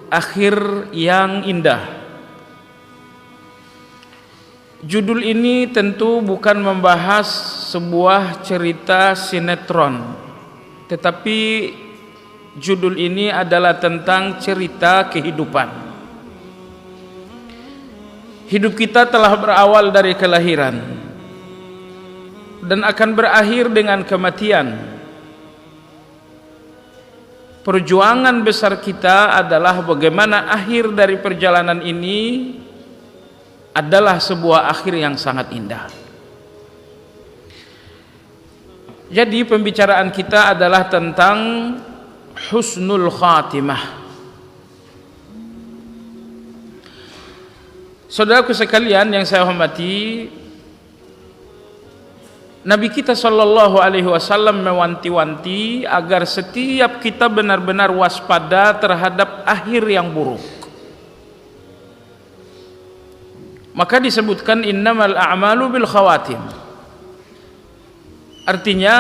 akhir yang indah. Judul ini tentu bukan membahas sebuah cerita sinetron, tetapi judul ini adalah tentang cerita kehidupan. Hidup kita telah berawal dari kelahiran dan akan berakhir dengan kematian. Perjuangan besar kita adalah bagaimana akhir dari perjalanan ini adalah sebuah akhir yang sangat indah. Jadi pembicaraan kita adalah tentang husnul khatimah. Saudaraku sekalian yang saya hormati, Nabi kita sallallahu alaihi wasallam mewanti-wanti agar setiap kita benar-benar waspada terhadap akhir yang buruk. Maka disebutkan innamal a'malu bil khawatim. Artinya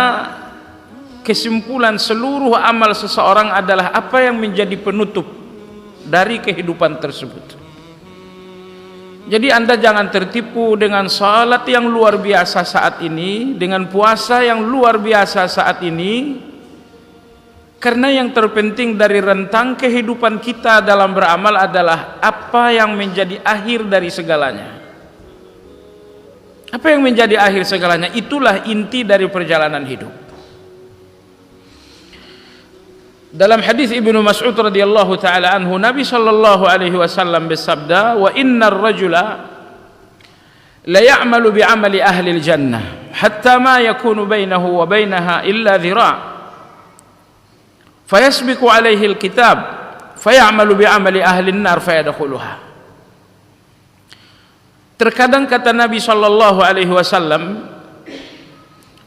kesimpulan seluruh amal seseorang adalah apa yang menjadi penutup dari kehidupan tersebut. Jadi Anda jangan tertipu dengan salat yang luar biasa saat ini, dengan puasa yang luar biasa saat ini, karena yang terpenting dari rentang kehidupan kita dalam beramal adalah apa yang menjadi akhir dari segalanya. Apa yang menjadi akhir segalanya, itulah inti dari perjalanan hidup. Dalam hadis Ibnu Mas'ud radhiyallahu taala anhu, Nabi sallallahu alaihi wasallam bersabda, "Wa innar rajula la ya'malu bi'amali ahli al-jannah hatta ma yakunu bainahu wa bainaha illa dhira'. Fayasbiqu alaihi al-kitab fay'amalu bi'amali ahli an-nar fayadkhuluha." Terkadang kata Nabi sallallahu alaihi wasallam,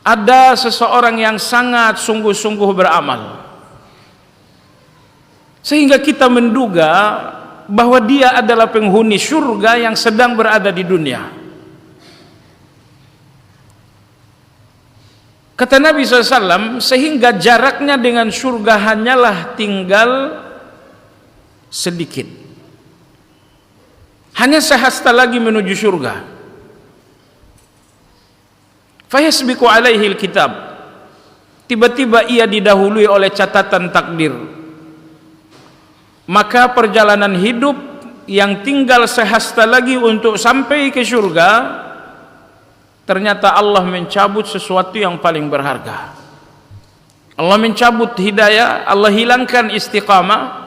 ada seseorang yang sangat sungguh-sungguh beramal sehingga kita menduga bahwa dia adalah penghuni surga yang sedang berada di dunia. Kata Nabi SAW, sehingga jaraknya dengan surga hanyalah tinggal sedikit, hanya sehasta lagi menuju surga. Fayasbiqu alaihi alkitab, tiba-tiba ia didahului oleh catatan takdir. Maka perjalanan hidup yang tinggal sehasta lagi untuk sampai ke surga, ternyata Allah mencabut sesuatu yang paling berharga. Allah mencabut hidayah, Allah hilangkan istiqamah,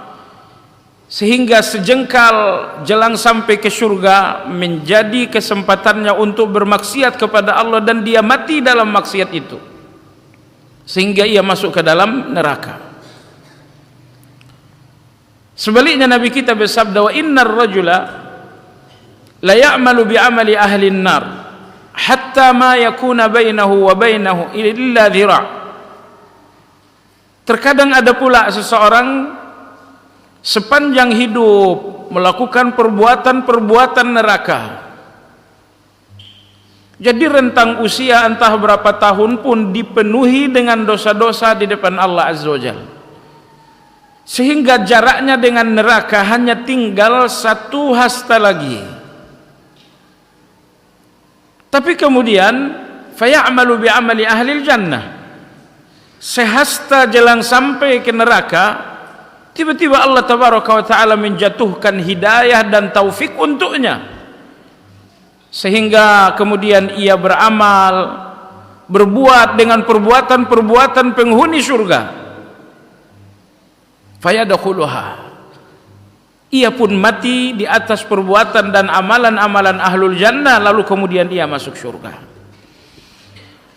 sehingga sejengkal jelang sampai ke surga menjadi kesempatannya untuk bermaksiat kepada Allah, dan dia mati dalam maksiat itu sehingga ia masuk ke dalam neraka. Sebaliknya Nabi kita bersabda, "Wa innar rajula la ya'malu bi'amali ahli an-nar hatta ma yakuna bainahu wa bainahu illa dhira'." Terkadang ada pula seseorang sepanjang hidup melakukan perbuatan-perbuatan neraka. Jadi rentang usia entah berapa tahun pun dipenuhi dengan dosa-dosa di depan Allah Azza wa Jalla, sehingga jaraknya dengan neraka hanya tinggal satu hasta lagi. Tapi kemudian fayamalu bi'amali ahli jannah, sehasta jelang sampai ke neraka, tiba-tiba Allah tabaraka wa taala menjatuhkan hidayah dan taufik untuknya, sehingga kemudian ia beramal, berbuat dengan perbuatan-perbuatan penghuni surga. Fayadkhuluha, ia pun mati di atas perbuatan dan amalan-amalan ahlul jannah, lalu kemudian ia masuk surga.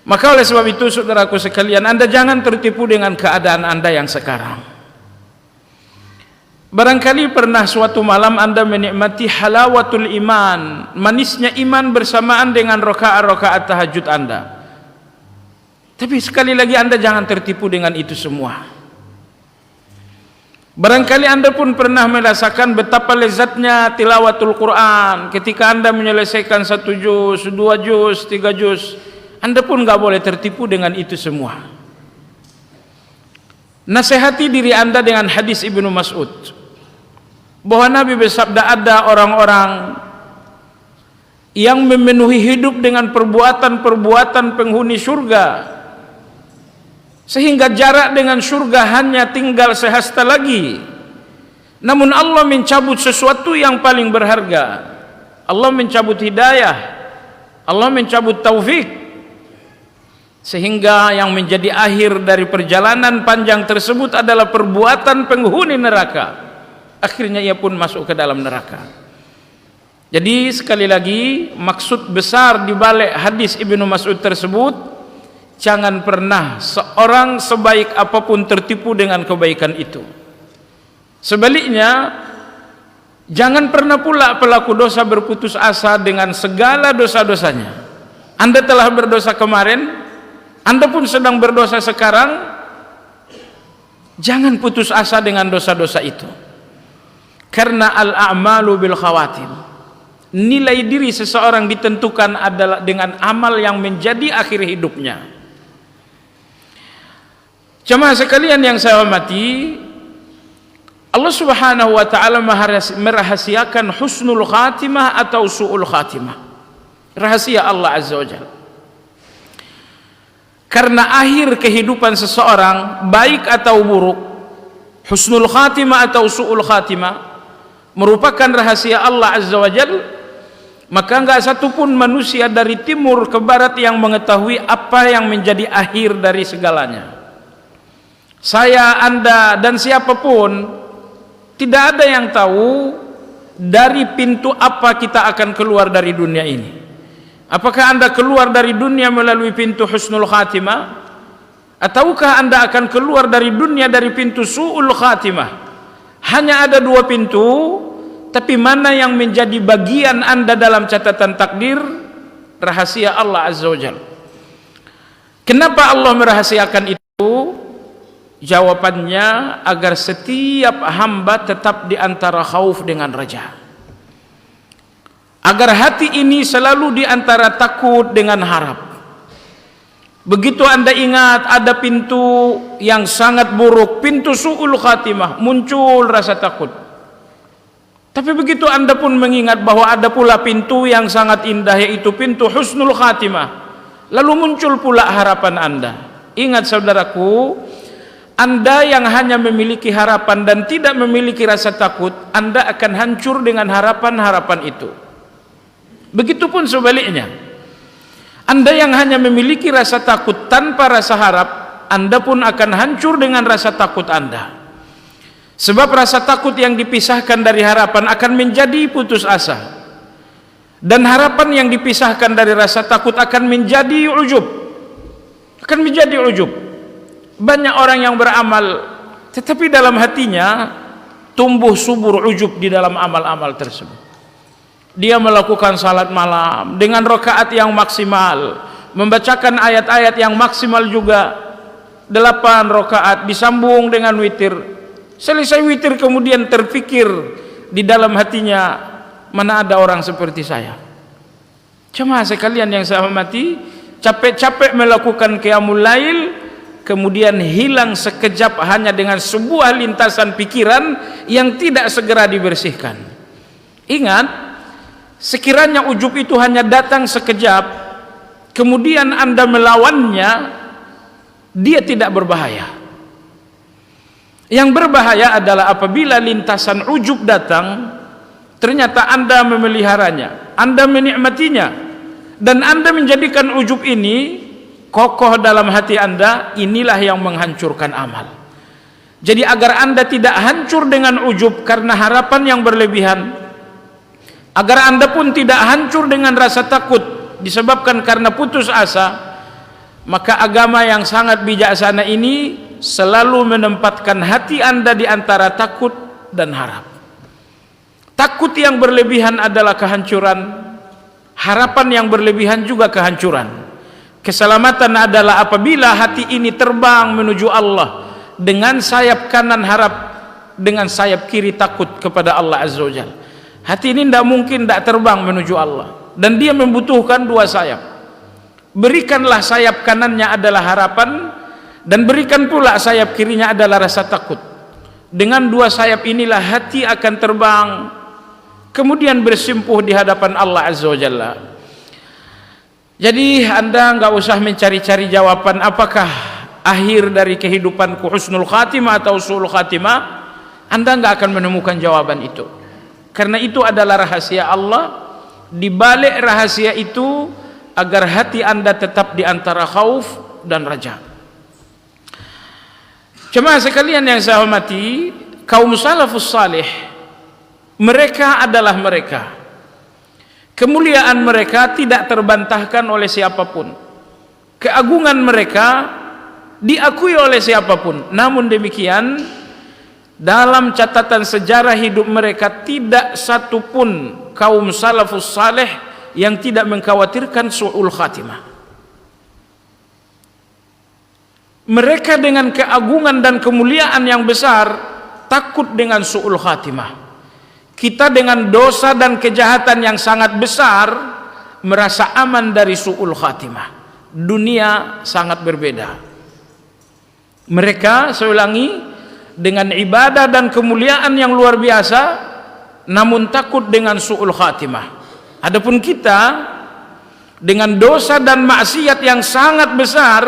Maka oleh sebab itu saudaraku sekalian, Anda jangan tertipu dengan keadaan Anda yang sekarang. Barangkali pernah suatu malam Anda menikmati halawatul iman, manisnya iman bersamaan dengan rakaat-rakaat tahajud Anda. Tapi sekali lagi Anda jangan tertipu dengan itu semua. Barangkali Anda pun pernah merasakan betapa lezatnya tilawatul Quran ketika Anda menyelesaikan 1 juz, 2 juz, 3 juz. Anda pun gak boleh tertipu dengan itu semua. Nasihati diri Anda dengan hadis Ibnu Mas'ud. bahwa Nabi bersabda ada orang-orang yang memenuhi hidup dengan perbuatan-perbuatan penghuni surga, sehingga jarak dengan surga hanya tinggal sehasta lagi. Namun Allah mencabut sesuatu yang paling berharga. Allah mencabut hidayah, Allah mencabut taufik, sehingga yang menjadi akhir dari perjalanan panjang tersebut adalah perbuatan penghuni neraka. Akhirnya ia pun masuk ke dalam neraka. Jadi sekali lagi, maksud besar di balik hadis Ibnu Mas'ud tersebut, jangan pernah seorang sebaik apapun tertipu dengan kebaikan itu. Sebaliknya, jangan pernah pula pelaku dosa berputus asa dengan segala dosa-dosanya. Anda telah berdosa kemarin, Anda pun sedang berdosa sekarang, jangan putus asa dengan dosa-dosa itu. Karena al-a'malu bil khawatim. Nilai diri seseorang ditentukan adalah dengan amal yang menjadi akhir hidupnya. Jemaah sekalian yang saya hormati, Allah Subhanahu wa taala merahasiakan husnul khatimah atau su'ul khatimah. Rahasia Allah Azza wa Jalla. Karena akhir kehidupan seseorang baik atau buruk, husnul khatimah atau su'ul khatimah merupakan rahasia Allah Azza wa Jalla. Maka enggak satupun manusia dari timur ke barat yang mengetahui apa yang menjadi akhir dari segalanya. Saya, Anda, dan siapapun tidak ada yang tahu dari pintu apa kita akan keluar dari dunia ini. Apakah Anda keluar dari dunia melalui pintu husnul khatimah, ataukah Anda akan keluar dari dunia dari pintu su'ul khatimah? Hanya ada dua pintu, tapi mana yang menjadi bagian Anda dalam catatan takdir? Rahasia Allah Azza wa Jalla. Kenapa Allah merahasiakan itu? Jawabannya agar setiap hamba tetap di antara khauf dengan raja. Agar hati ini selalu di antara takut dengan harap. Begitu Anda ingat ada pintu yang sangat buruk, pintu su'ul khatimah, muncul rasa takut. Tapi begitu Anda pun mengingat bahwa ada pula pintu yang sangat indah, yaitu pintu husnul khatimah, lalu muncul pula harapan Anda. Ingat saudaraku, Anda yang hanya memiliki harapan dan tidak memiliki rasa takut, Anda akan hancur dengan harapan-harapan itu. Begitupun sebaliknya, Anda yang hanya memiliki rasa takut tanpa rasa harap, Anda pun akan hancur dengan rasa takut Anda. Sebab rasa takut yang dipisahkan dari harapan akan menjadi putus asa, dan harapan yang dipisahkan dari rasa takut akan menjadi ujub. Banyak orang yang beramal tetapi dalam hatinya tumbuh subur ujub di dalam amal-amal tersebut. Dia melakukan salat malam dengan rakaat yang maksimal, membacakan ayat-ayat yang maksimal juga, 8 rakaat disambung dengan witir. Selesai witir kemudian terpikir di dalam hatinya, mana ada orang seperti saya. Jemaah sekalian yang saya hormati, capek-capek melakukan qiyamul lail, kemudian hilang sekejap hanya dengan sebuah lintasan pikiran yang tidak segera dibersihkan. Ingat, sekiranya ujub itu hanya datang sekejap, kemudian Anda melawannya, dia tidak berbahaya. Yang berbahaya adalah apabila lintasan ujub datang, ternyata Anda memeliharanya, Anda menikmatinya, dan Anda menjadikan ujub ini kokoh dalam hati Anda. Inilah yang menghancurkan amal. Jadi agar Anda tidak hancur dengan ujub karena harapan yang berlebihan, agar Anda pun tidak hancur dengan rasa takut disebabkan karena putus asa, maka agama yang sangat bijaksana ini selalu menempatkan hati Anda di antara takut dan harap. Takut yang berlebihan adalah kehancuran, harapan yang berlebihan juga kehancuran. Keselamatan adalah apabila hati ini terbang menuju Allah dengan sayap kanan harap, dengan sayap kiri takut kepada Allah Azza wa Jalla. Hati ini tidak mungkin tidak terbang menuju Allah, dan dia membutuhkan dua sayap. Berikanlah sayap kanannya adalah harapan, dan berikan pula sayap kirinya adalah rasa takut. Dengan dua sayap inilah hati akan terbang, kemudian bersimpuh di hadapan Allah Azza wa Jalla. Jadi Anda nggak usah mencari-cari jawaban apakah akhir dari kehidupanku husnul khatimah atau su'ul khatimah. Anda nggak akan menemukan jawaban itu, karena itu adalah rahasia Allah. Di balik rahasia itu agar hati Anda tetap di antara khauf dan raja. Jemaah sekalian yang saya hormati, kaum salafus salih, mereka adalah mereka, kemuliaan mereka tidak terbantahkan oleh siapapun, keagungan mereka diakui oleh siapapun. Namun demikian, dalam catatan sejarah hidup mereka tidak satupun kaum salafus salih yang tidak mengkhawatirkan su'ul khatimah. Mereka dengan keagungan dan kemuliaan yang besar takut dengan su'ul khatimah. Kita dengan dosa dan kejahatan yang sangat besar merasa aman dari su'ul khatimah. Dunia sangat berbeda. Mereka, saya ulangi, dengan ibadah dan kemuliaan yang luar biasa, namun takut dengan su'ul khatimah. Adapun kita dengan dosa dan maksiat yang sangat besar,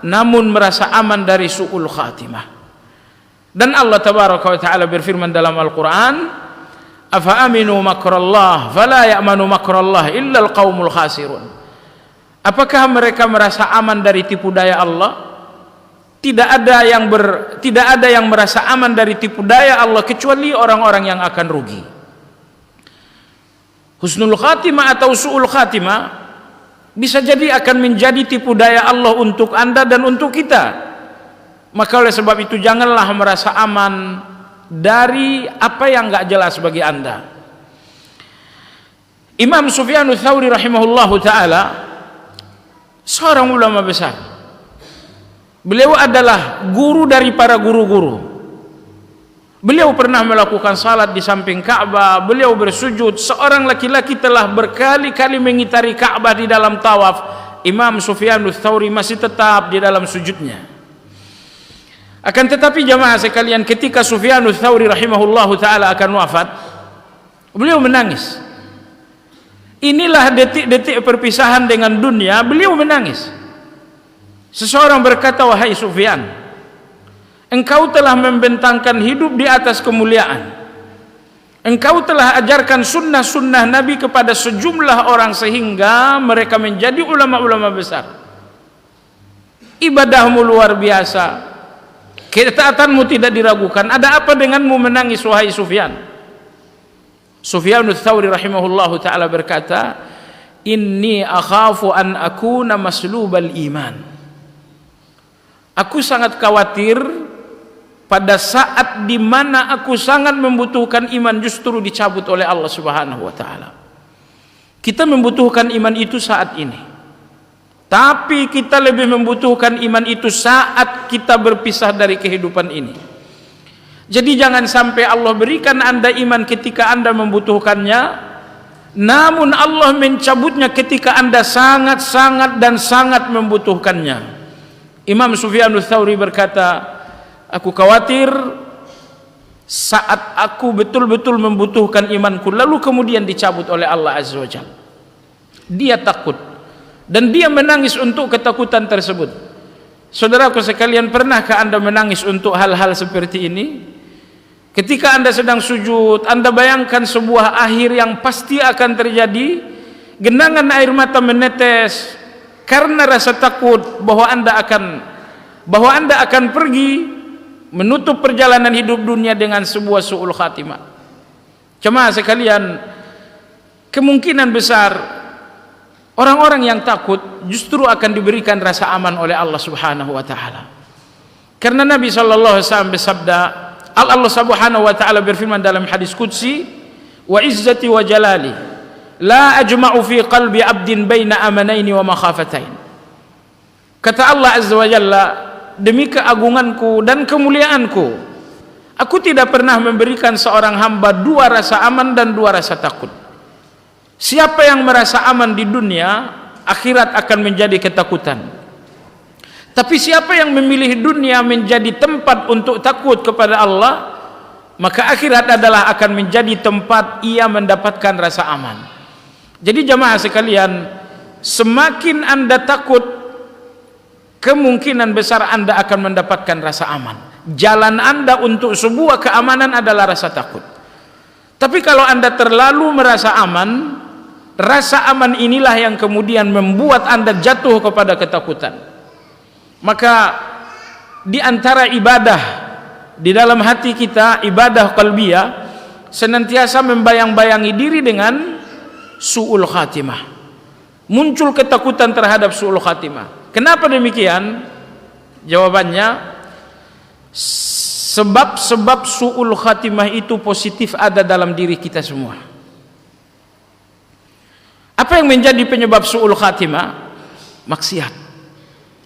namun merasa aman dari su'ul khatimah. Dan Allah tabaraka wa ta'ala berfirman dalam Al-Quran, afa aminu makrallah fala ya'manu makrallah illa al-qaumul khasirun. Apakah mereka merasa aman dari tipu daya Allah? Tidak ada yang merasa aman dari tipu daya Allah kecuali orang-orang yang akan rugi. Husnul khatimah atau su'ul khatimah bisa jadi akan menjadi tipu daya Allah untuk Anda dan untuk kita. Maka oleh sebab itu janganlah merasa aman dari apa yang enggak jelas bagi Anda. Imam Sufyan Ats-Tsauri rahimahullahu taala seorang ulama besar. Beliau adalah guru dari para guru-guru. Beliau pernah melakukan salat di samping Ka'bah, beliau bersujud. Seorang laki-laki telah berkali-kali mengitari Ka'bah di dalam tawaf. Imam Sufyan Ats-Tsauri masih tetap di dalam sujudnya. Akan tetapi jamaah sekalian, ketika Sufyan Ats-Tsauri rahimahullahu taala akan wafat, beliau menangis. Inilah detik-detik perpisahan dengan dunia, beliau menangis. Seseorang berkata, wahai Sufyan, engkau telah membentangkan hidup di atas kemuliaan. Engkau telah ajarkan sunnah-sunnah Nabi kepada sejumlah orang sehingga mereka menjadi ulama-ulama besar. Ibadahmu luar biasa, ketaatanmu tidak diragukan. Ada apa denganmu menangis wahai Sufyan? Sufyan Ats-Tsauri rahimahullahu taala berkata, inni akhafu an akuna maslubal iman. Aku sangat khawatir pada saat di mana aku sangat membutuhkan iman justru dicabut oleh Allah Subhanahu wa taala. Kita membutuhkan iman itu saat ini. Tapi kita lebih membutuhkan iman itu saat kita berpisah dari kehidupan ini. Jadi jangan sampai Allah berikan Anda iman ketika Anda membutuhkannya, namun Allah mencabutnya ketika Anda sangat-sangat dan sangat membutuhkannya. Imam Sufyan Ats-Tsauri berkata, aku khawatir saat aku betul-betul membutuhkan imanku lalu kemudian dicabut oleh Allah Azza wa Jalla. Dia takut dan dia menangis untuk ketakutan tersebut. Saudaraku sekalian, pernahkah Anda menangis untuk hal-hal seperti ini? Ketika Anda sedang sujud, Anda bayangkan sebuah akhir yang pasti akan terjadi, genangan air mata menetes karena rasa takut bahwa Anda akan pergi menutup perjalanan hidup dunia dengan sebuah su'ul khatimah. Jemaah sekalian, kemungkinan besar orang-orang yang takut justru akan diberikan rasa aman oleh Allah Subhanahu wa taala. Karena Nabi sallallahu alaihi wasallam bersabda, Allah Subhanahu wa taala berfirman dalam hadis qudsi, wa izzati wa jalali la ajma'u fi qalbi 'abdin baina amanaini wa makhafatain. Kata Allah Azza wa Jalla, demi keagunganku dan kemuliaanku, aku tidak pernah memberikan seorang hamba dua rasa aman dan dua rasa takut. Siapa yang merasa aman di dunia, akhirat akan menjadi ketakutan. Tapi siapa yang memilih dunia menjadi tempat untuk takut kepada Allah, maka akhirat adalah akan menjadi tempat ia mendapatkan rasa aman. Jadi jamaah sekalian, semakin Anda takut, kemungkinan besar Anda akan mendapatkan rasa aman. Jalan Anda untuk sebuah keamanan adalah rasa takut. Tapi kalau Anda terlalu merasa aman, rasa aman inilah yang kemudian membuat Anda jatuh kepada ketakutan. Maka di antara ibadah di dalam hati kita, ibadah qalbiyah, senantiasa membayang-bayangi diri dengan su'ul khatimah. Muncul ketakutan terhadap su'ul khatimah. Kenapa demikian? Jawabannya, sebab-sebab su'ul khatimah itu positif ada dalam diri kita semua. Apa yang menjadi penyebab su'ul khatimah? Maksiat.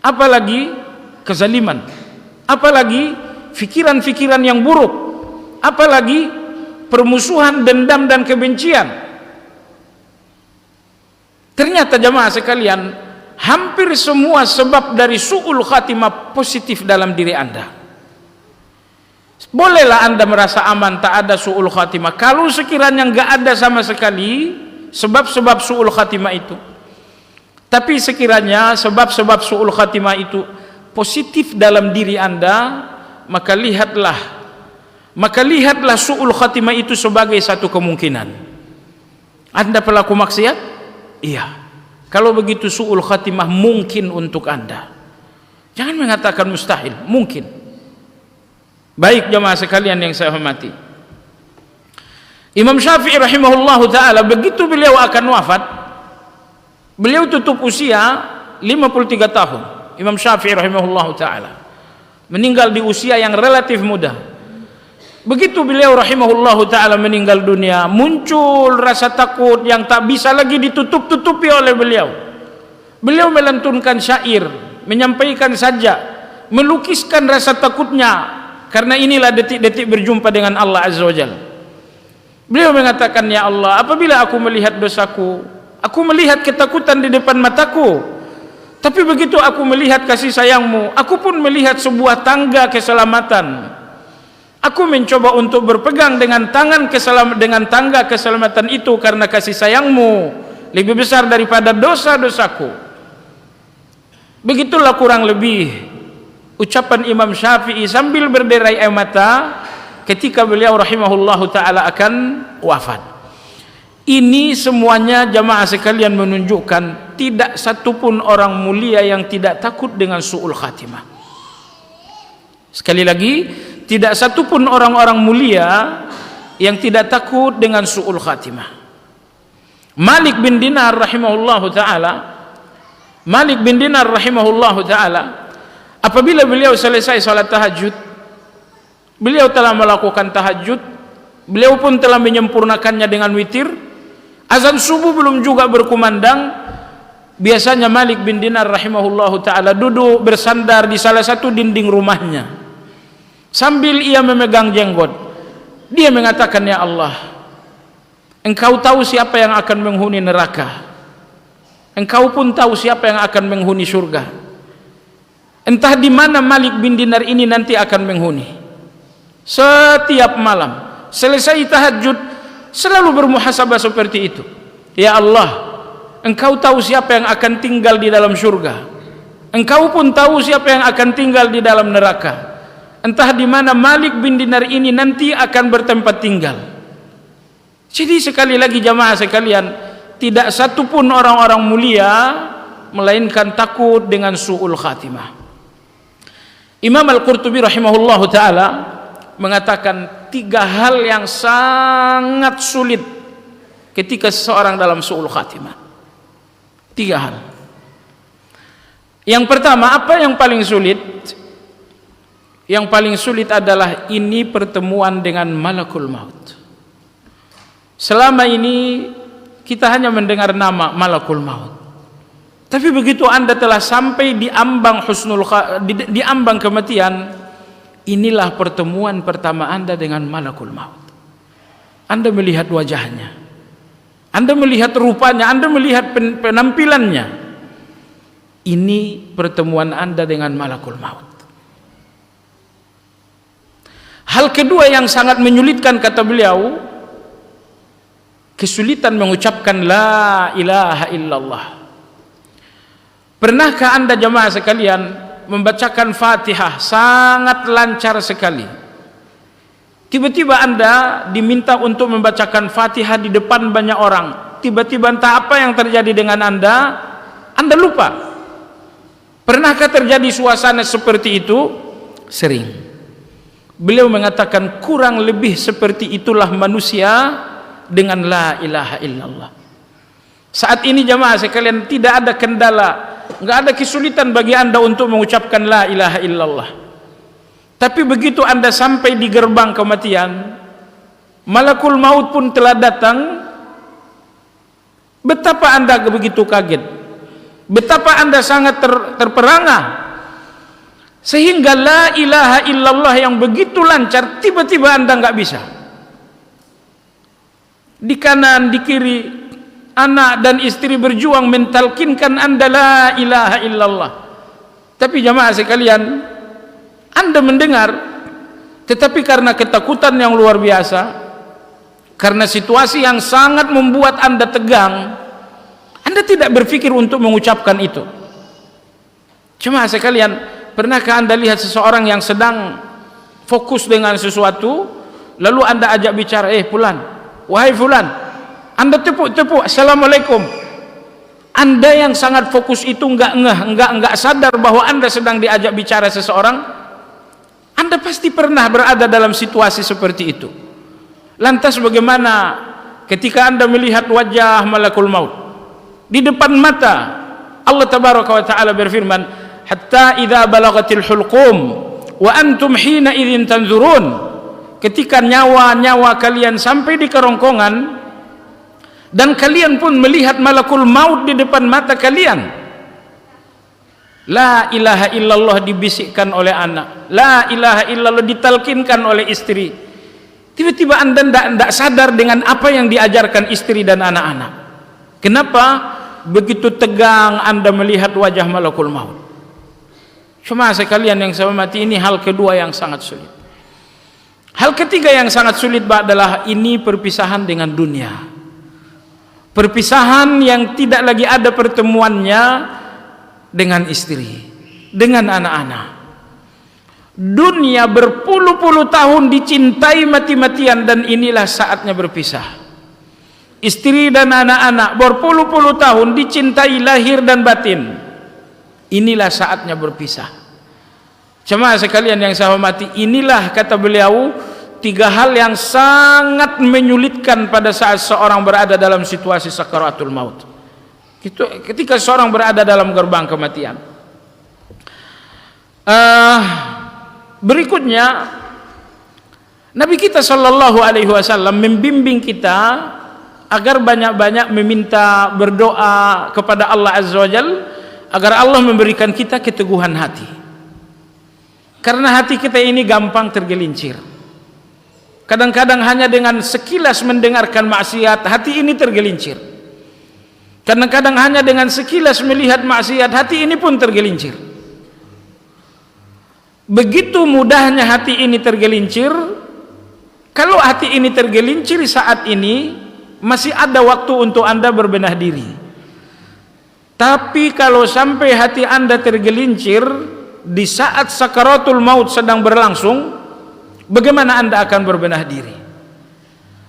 Apalagi kezaliman. Apalagi fikiran-fikiran yang buruk, apalagi permusuhan, dendam dan kebencian. Ternyata jamaah sekalian, hampir semua sebab dari su'ul khatimah positif dalam diri Anda. Bolehlah Anda merasa aman, tak ada su'ul khatimah. Kalau sekiranya enggak ada sama sekali sebab-sebab su'ul khatimah itu, tapi sekiranya sebab-sebab su'ul khatimah itu positif dalam diri Anda, maka lihatlah su'ul khatimah itu sebagai satu kemungkinan. Anda pelaku maksiat? Iya. Kalau begitu su'ul khatimah mungkin untuk Anda. Jangan mengatakan mustahil, mungkin. Baik jamaah sekalian yang saya hormati, Imam Syafi'i rahimahullahu ta'ala, begitu beliau akan wafat, beliau tutup usia 53 tahun. Imam Syafi'i rahimahullahu ta'ala meninggal di usia yang relatif muda. Begitu beliau rahimahullahu ta'ala meninggal dunia, muncul rasa takut yang tak bisa lagi ditutup-tutupi oleh beliau. Beliau melantunkan syair, menyampaikan sajak, melukiskan rasa takutnya, karena inilah detik-detik berjumpa dengan Allah Azza wa Jalla. Beliau mengatakan, ya Allah, apabila aku melihat dosaku, aku melihat ketakutan di depan mataku, tapi begitu aku melihat kasih sayangmu, aku pun melihat sebuah tangga keselamatan. Aku mencoba untuk berpegang dengan tangga keselamatan itu karena kasih sayangmu lebih besar daripada dosa-dosaku. Begitulah kurang lebih ucapan Imam Syafi'i sambil berderai air mata ketika beliau rahimahullahu ta'ala akan wafat. Ini semuanya jamaah sekalian menunjukkan tidak satupun orang mulia yang tidak takut dengan su'ul khatimah. Sekali lagi, tidak satupun orang-orang mulia yang tidak takut dengan su'ul khatimah. Malik bin Dinar rahimahullahu ta'ala, apabila beliau selesai salat tahajud, beliau telah melakukan tahajud, beliau pun telah menyempurnakannya dengan witir. Azan subuh belum juga berkumandang, biasanya Malik bin Dinar rahimahullahu ta'ala duduk bersandar di salah satu dinding rumahnya sambil ia memegang jenggot. Dia mengatakan, ya Allah, Engkau tahu siapa yang akan menghuni neraka, Engkau pun tahu siapa yang akan menghuni surga. Entah di mana Malik bin Dinar ini nanti akan menghuni. Setiap malam selesai tahajud selalu bermuhasabah seperti itu. Ya Allah, Engkau tahu siapa yang akan tinggal di dalam surga, Engkau pun tahu siapa yang akan tinggal di dalam neraka. Entah di mana Malik bin Dinar ini nanti akan bertempat tinggal. Jadi sekali lagi jamaah sekalian, tidak satupun orang-orang mulia melainkan takut dengan su'ul khatimah. Imam Al-Qurtubi rahimahullahu ta'ala mengatakan 3 hal yang sangat sulit ketika seseorang dalam su'ul khatimah. 3 hal. Yang pertama, apa yang paling sulit? Yang paling sulit adalah ini pertemuan dengan malakul maut. Selama ini kita hanya mendengar nama malakul maut, tapi begitu Anda telah sampai di ambang di ambang kematian, inilah pertemuan pertama Anda dengan malakul maut. Anda melihat wajahnya, Anda melihat rupanya, Anda melihat penampilannya. Ini pertemuan Anda dengan malakul maut. Hal kedua yang sangat menyulitkan, kata beliau, kesulitan mengucapkan la ilaha illallah. Pernahkah Anda jemaah sekalian membacakan Fatihah sangat lancar sekali, tiba-tiba Anda diminta untuk membacakan Fatihah di depan banyak orang, tiba-tiba entah apa yang terjadi dengan Anda lupa? Pernahkah terjadi suasana seperti itu? Sering. Beliau mengatakan kurang lebih seperti itulah manusia dengan la ilaha illallah. Saat ini jemaah sekalian tidak ada kendala, nggak ada kesulitan bagi Anda untuk mengucapkan la ilaha illallah. Tapi begitu Anda sampai di gerbang kematian, malakul maut pun telah datang, betapa Anda begitu kaget, betapa Anda sangat terperangah, sehingga la ilaha illallah yang begitu lancar tiba-tiba Anda nggak bisa. Di kanan, di kiri, anak dan istri berjuang mentalkinkan Anda la ilaha illallah. Tapi jamaah sekalian, Anda mendengar, tetapi karena ketakutan yang luar biasa, karena situasi yang sangat membuat Anda tegang, Anda tidak berpikir untuk mengucapkan itu. Jemaah sekalian, pernahkah Anda lihat seseorang yang sedang fokus dengan sesuatu, lalu Anda ajak bicara, fulan, wahai fulan, Anda tepuk-tepuk, assalamualaikum. Anda yang sangat fokus itu enggak sadar bahwa Anda sedang diajak bicara seseorang. Anda pasti pernah berada dalam situasi seperti itu. Lantas bagaimana ketika Anda melihat wajah malakul maut di depan mata? Allah tabaraka wa taala berfirman, hatta idza balagatil hulqum wa antum hina idzin tanzurun. Ketika nyawa-nyawa kalian sampai di kerongkongan dan kalian pun melihat malakul maut di depan mata kalian, la ilaha illallah dibisikkan oleh anak, la ilaha illallah ditalkinkan oleh istri. Tiba-tiba Anda tidak sadar dengan apa yang diajarkan istri dan anak-anak. Kenapa? Begitu tegang Anda melihat wajah malakul maut. Cuma sekalian yang saya hormati, ini hal kedua yang sangat sulit. Hal ketiga yang sangat sulit adalah ini perpisahan dengan dunia. Perpisahan yang tidak lagi ada pertemuannya dengan istri, dengan anak-anak. Dunia berpuluh-puluh tahun dicintai mati-matian dan inilah saatnya berpisah. Istri dan anak-anak berpuluh-puluh tahun dicintai lahir dan batin, inilah saatnya berpisah. Jemaah sekalian yang saya hormati, inilah kata beliau tiga hal yang sangat menyulitkan pada saat seorang berada dalam situasi sakaratul maut. Ketika seorang berada dalam gerbang kematian. Berikutnya, Nabi kita Shallallahu Alaihi Wasallam membimbing kita agar banyak-banyak meminta berdoa kepada Allah Azza wa Jalla agar Allah memberikan kita keteguhan hati. Karena hati kita ini gampang tergelincir. Kadang-kadang hanya dengan sekilas mendengarkan maksiat, hati ini tergelincir. Kadang-kadang hanya dengan sekilas melihat maksiat, hati ini pun tergelincir. Begitu mudahnya hati ini tergelincir. Kalau hati ini tergelincir saat ini, masih ada waktu untuk Anda berbenah diri. Tapi kalau sampai hati Anda tergelincir di saat sakaratul maut sedang berlangsung, bagaimana Anda akan berbenah diri?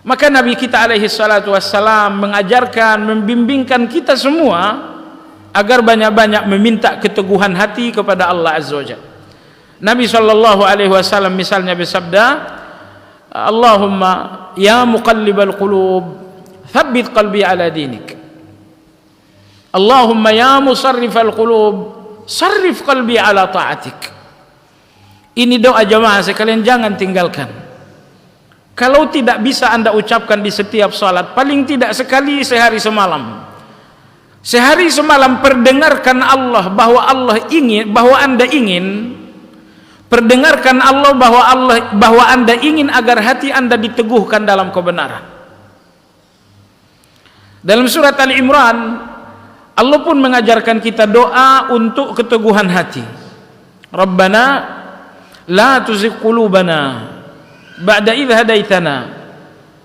Maka Nabi kita alaihi salatu wassalam mengajarkan, membimbingkan kita semua agar banyak-banyak meminta keteguhan hati kepada Allah Azza wa Jalla. Nabi sallallahu alaihi wasallam misalnya bersabda, Allahumma ya muqallibal qulub thabbit qalbi ala dinik. Allahumma ya musarrifal qulub sarrif qalbi ala ta'atik. Ini doa jemaah sekalian, jangan tinggalkan. Kalau tidak bisa Anda ucapkan di setiap salat, paling tidak sekali sehari semalam. Sehari semalam perdengarkan Allah bahwa Anda ingin, perdengarkan Allah bahwa Anda ingin agar hati Anda diteguhkan dalam kebenaran. Dalam surat Ali Imran, Allah pun mengajarkan kita doa untuk keteguhan hati. Rabbana la tuzigh qulubana ba'da idh hadaitana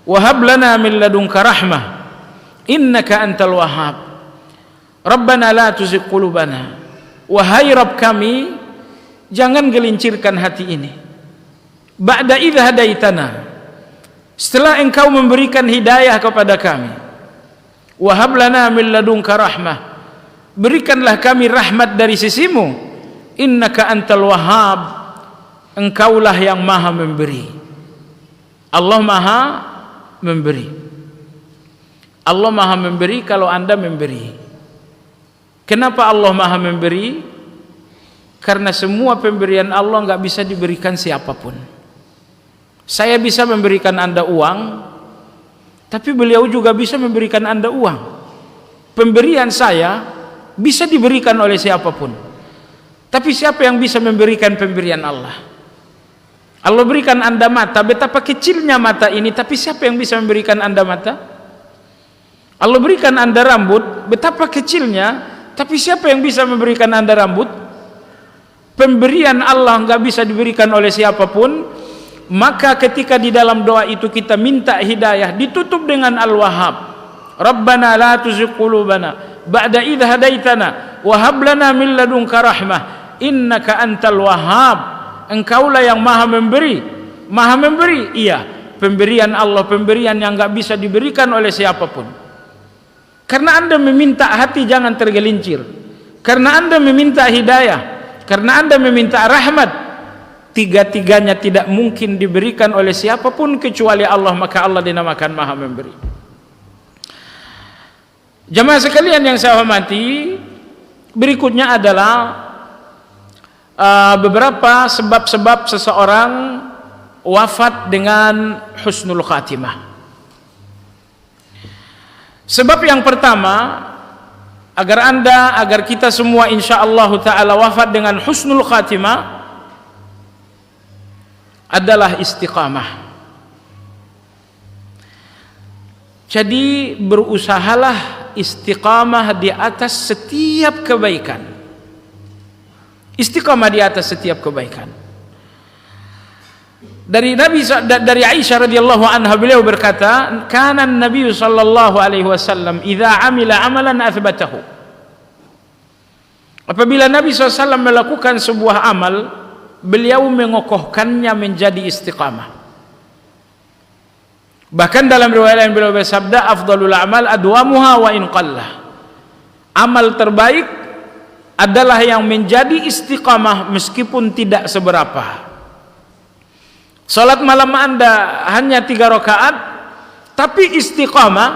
wa hab lana min ladunka rahmah innaka antal wahhab rabbana la tuzigh qulubana. Wahai Rabb kami, jangan gelincirkan hati ini. Ba'da idh hadaitana, setelah engkau memberikan hidayah kepada kami. Wa hab lana min ladunka rahmah, berikanlah kami rahmat dari sisimu. Innaka antal wahhab, engkaulah yang maha memberi. Allah maha memberi. Allah maha memberi kalau Anda memberi. Kenapa Allah maha memberi? Karena semua pemberian Allah nggak bisa diberikan siapapun. Saya bisa memberikan Anda uang, tapi beliau juga bisa memberikan Anda uang. Pemberian saya bisa diberikan oleh siapapun, tapi siapa yang bisa memberikan pemberian Allah? Allah berikan Anda mata, betapa kecilnya mata ini, tapi siapa yang bisa memberikan Anda mata? Allah berikan Anda rambut, betapa kecilnya, tapi siapa yang bisa memberikan Anda rambut? Pemberian Allah nggak bisa diberikan oleh siapapun. Maka ketika di dalam doa itu kita minta hidayah, ditutup dengan Al-Wahhab. Rabbana la tuzigh qulubana ba'da idh hadaitana wa hab lana min ladunka rahmah innaka antal wahhab. Engkaulah yang maha memberi. Maha memberi, iya. Pemberian Allah, pemberian yang nggak bisa diberikan oleh siapapun. Karena Anda meminta, hati jangan tergelincir. Karena Anda meminta hidayah, karena Anda meminta rahmat, tiga-tiganya tidak mungkin diberikan oleh siapapun kecuali Allah, maka Allah dinamakan maha memberi. Jamaah sekalian yang saya hormati, berikutnya adalah beberapa sebab-sebab seseorang wafat dengan husnul khatimah. Sebab yang pertama, agar kita semua insyaallah ta'ala wafat dengan husnul khatimah, adalah istiqamah. Jadi berusahalah istiqamah di atas setiap kebaikan. Istiqamah di atas setiap kebaikan. Dari Aisyah radhiyallahu anha, beliau berkata, kana Nabi sallallahu alaihi wasallam idza amila amalan athbatahu. Apabila Nabi SAW melakukan sebuah amal, beliau mengokohkannya menjadi istiqamah. Bahkan dalam riwayat lain beliau bersabda, afdalul amal adwamuha wa in qallah. Amal terbaik adalah yang menjadi istiqamah meskipun tidak seberapa. Salat malam Anda hanya 3 rakaat, tapi istiqamah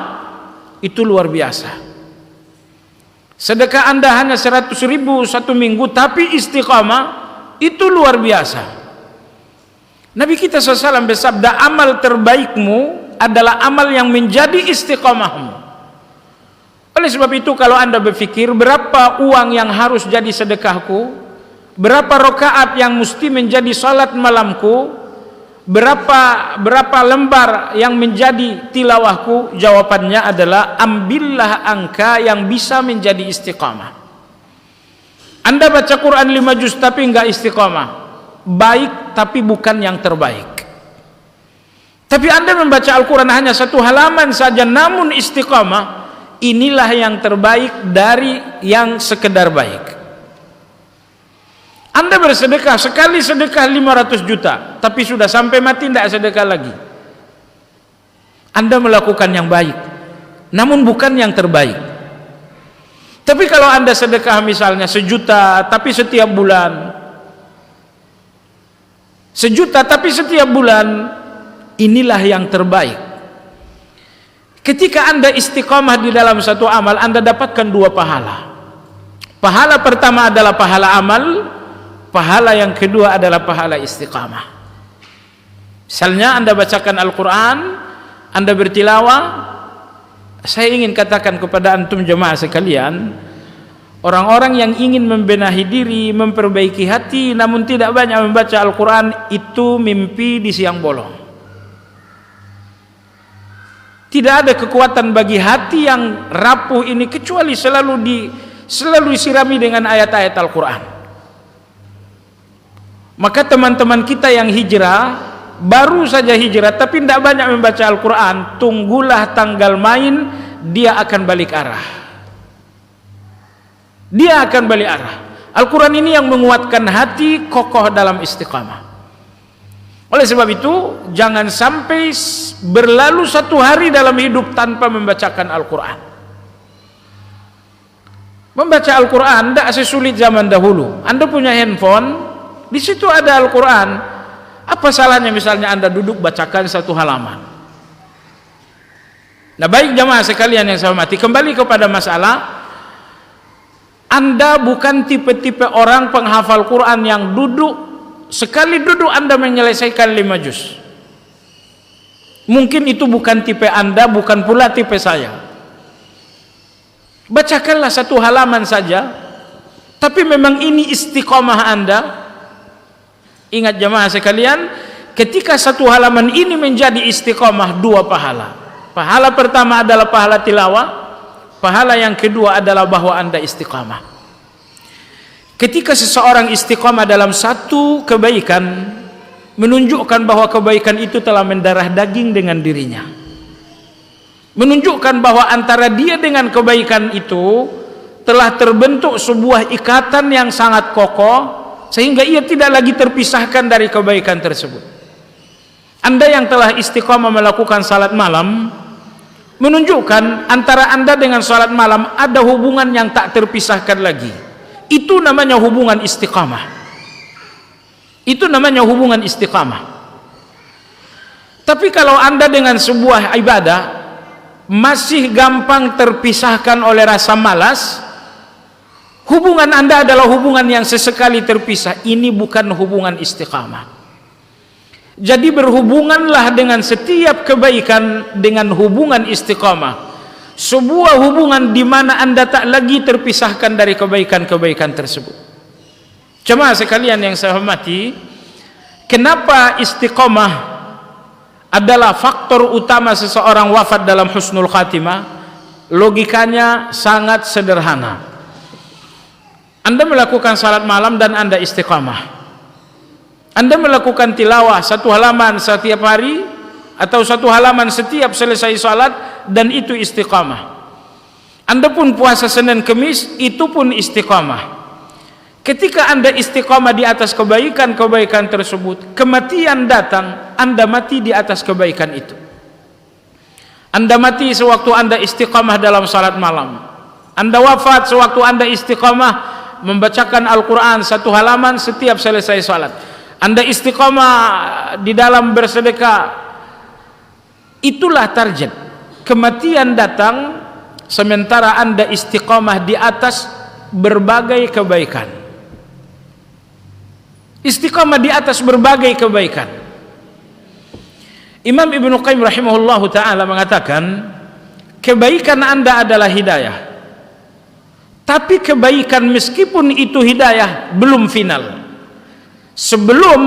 itu luar biasa. Sedekah Anda hanya 100.000 satu minggu, tapi istiqamah itu luar biasa. Nabi kita SAW bersabda, amal terbaikmu adalah amal yang menjadi istiqamahmu. Oleh sebab itu, kalau Anda berpikir berapa uang yang harus jadi sedekahku, berapa rakaat yang mesti menjadi salat malamku, berapa lembar yang menjadi tilawahku, jawabannya adalah ambillah angka yang bisa menjadi istiqamah. Anda baca Quran 5 juz tapi enggak istiqamah, baik tapi bukan yang terbaik. Tapi Anda membaca Al-Quran hanya 1 halaman saja namun istiqamah, inilah yang terbaik dari yang sekedar baik. Anda bersedekah, sekali sedekah 500 juta, tapi sudah sampai mati tidak sedekah lagi. Anda melakukan yang baik, namun bukan yang terbaik. Tapi kalau Anda sedekah misalnya 1 juta, tapi setiap bulan, 1 juta tapi setiap bulan, inilah yang terbaik. Ketika Anda istiqamah di dalam satu amal, Anda dapatkan 2 pahala. Pahala pertama adalah pahala amal, pahala yang kedua adalah pahala istiqamah. Misalnya Anda bacakan Al-Quran, Anda bertilawah. Saya ingin katakan kepada antum jemaah sekalian, orang-orang yang ingin membenahi diri, memperbaiki hati, namun tidak banyak membaca Al-Quran, itu mimpi di siang bolong. Tidak ada kekuatan bagi hati yang rapuh ini kecuali selalu disirami dengan ayat-ayat Al-Quran. Maka teman-teman kita yang hijrah baru saja hijrah tapi tidak banyak membaca Al-Quran, tunggulah tanggal main, dia akan balik arah. Dia akan balik arah. Al-Quran ini yang menguatkan hati kokoh dalam istiqamah. Oleh sebab itu, jangan sampai berlalu satu hari dalam hidup tanpa membacakan Al-Quran. Membaca Al-Quran tidak sesulit zaman dahulu. Anda punya handphone, di situ ada Al-Quran. Apa salahnya misalnya Anda duduk bacakan satu halaman? Nah, baik jamaah sekalian yang saya hormati, kembali kepada masalah, Anda bukan tipe-tipe orang penghafal Quran yang duduk, sekali duduk Anda menyelesaikan 5 juz. Mungkin itu bukan tipe Anda, bukan pula tipe saya. Bacakanlah satu halaman saja, tapi memang ini istiqomah Anda. Ingat jamaah sekalian, ketika satu halaman ini menjadi istiqomah, 2 pahala. Pahala pertama adalah pahala tilawah, pahala yang kedua adalah bahwa Anda istiqamah. Ketika seseorang istiqamah dalam satu kebaikan, menunjukkan bahwa kebaikan itu telah mendarah daging dengan dirinya. Menunjukkan bahwa antara dia dengan kebaikan itu telah terbentuk sebuah ikatan yang sangat kokoh, sehingga ia tidak lagi terpisahkan dari kebaikan tersebut. Anda yang telah istiqamah melakukan salat malam, menunjukkan antara Anda dengan salat malam ada hubungan yang tak terpisahkan lagi. Itu namanya hubungan istiqamah. Itu namanya hubungan istiqamah. Tapi kalau Anda dengan sebuah ibadah masih gampang terpisahkan oleh rasa malas, hubungan Anda adalah hubungan yang sesekali terpisah. Ini bukan hubungan istiqamah. Jadi berhubunganlah dengan setiap kebaikan dengan hubungan istiqamah. Sebuah hubungan di mana Anda tak lagi terpisahkan dari kebaikan-kebaikan tersebut. Jemaah sekalian yang saya hormati, kenapa istiqamah adalah faktor utama seseorang wafat dalam husnul khatimah? Logikanya sangat sederhana. Anda melakukan salat malam dan Anda istiqamah. Anda melakukan tilawah satu halaman setiap hari atau satu halaman setiap selesai salat, dan itu istiqamah. Anda pun puasa Senin Kemis, itu pun istiqamah. Ketika Anda istiqamah di atas kebaikan-kebaikan tersebut, kematian datang, Anda mati di atas kebaikan itu. Anda mati sewaktu Anda istiqamah dalam salat malam. Anda wafat sewaktu Anda istiqamah membacakan Al-Quran satu halaman setiap selesai salat. Anda istiqamah di dalam bersedekah. Itulah target. Kematian datang sementara Anda istiqamah di atas berbagai kebaikan. Istiqamah di atas berbagai kebaikan. Imam Ibnu Qayyim rahimahullahu ta'ala mengatakan, kebaikan Anda adalah hidayah. Tapi kebaikan meskipun itu hidayah belum final. Sebelum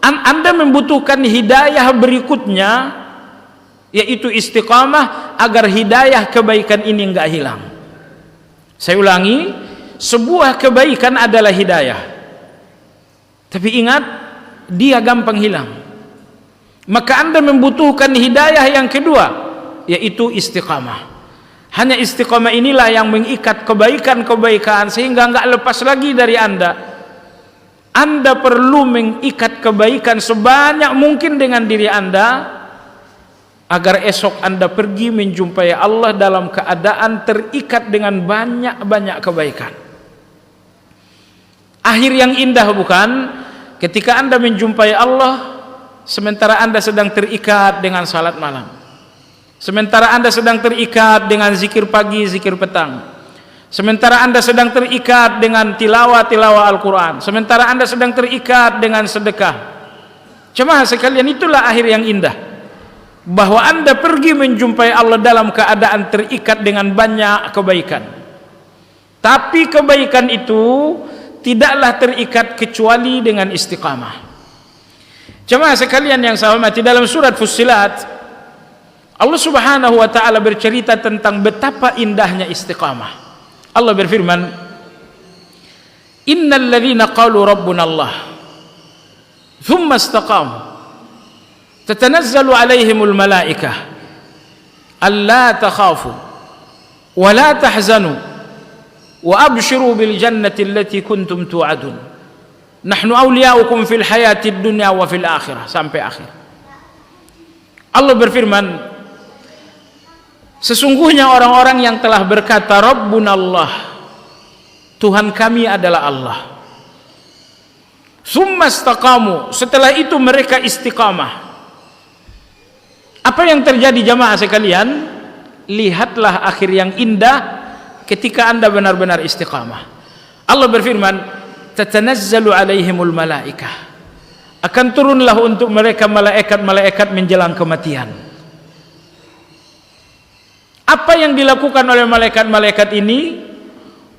Anda membutuhkan hidayah berikutnya, yaitu istiqamah, agar hidayah kebaikan ini enggak hilang. Saya ulangi, sebuah kebaikan adalah hidayah. Tapi ingat, dia gampang hilang. Maka Anda membutuhkan hidayah yang kedua, yaitu istiqamah. Hanya istiqamah inilah yang mengikat kebaikan-kebaikan sehingga enggak lepas lagi dari Anda. Anda perlu mengikat kebaikan sebanyak mungkin dengan diri Anda, agar esok Anda pergi menjumpai Allah dalam keadaan terikat dengan banyak-banyak kebaikan. Akhir yang indah bukan? Ketika Anda menjumpai Allah sementara Anda sedang terikat dengan salat malam, sementara Anda sedang terikat dengan zikir pagi, zikir petang, sementara Anda sedang terikat dengan tilawah Al-Quran, sementara Anda sedang terikat dengan sedekah. Jemaah sekalian, itulah akhir yang indah, bahwa Anda pergi menjumpai Allah dalam keadaan terikat dengan banyak kebaikan. Tapi kebaikan itu tidaklah terikat kecuali dengan istiqamah. Jemaah sekalian yang saya hormati, dalam surat Fussilat Allah Subhanahu wa taala bercerita tentang betapa indahnya istiqamah. Allah berfirman, "Innal ladzina qalu rabbuna Allah, tsumma istaqamu, tatanazzalu alaihimul malaikah alla takhafu wa la tahzanu wa abshiru bil jannati allati kuntum tu'adun nahnu awliyaukum fil hayatid dunya wa fil akhirah, sampai akhir. Allah berfirman, sesungguhnya orang-orang yang telah berkata Rabbunallah, Tuhan kami adalah Allah, summa istaqamu, setelah itu mereka istiqamah. Apa yang terjadi jamaah sekalian? Lihatlah akhir yang indah ketika Anda benar-benar istiqamah. Allah berfirman, tatanazzalu alaihimul malaikah, akan turunlah untuk mereka malaikat-malaikat menjelang kematian. Apa yang dilakukan oleh malaikat-malaikat ini?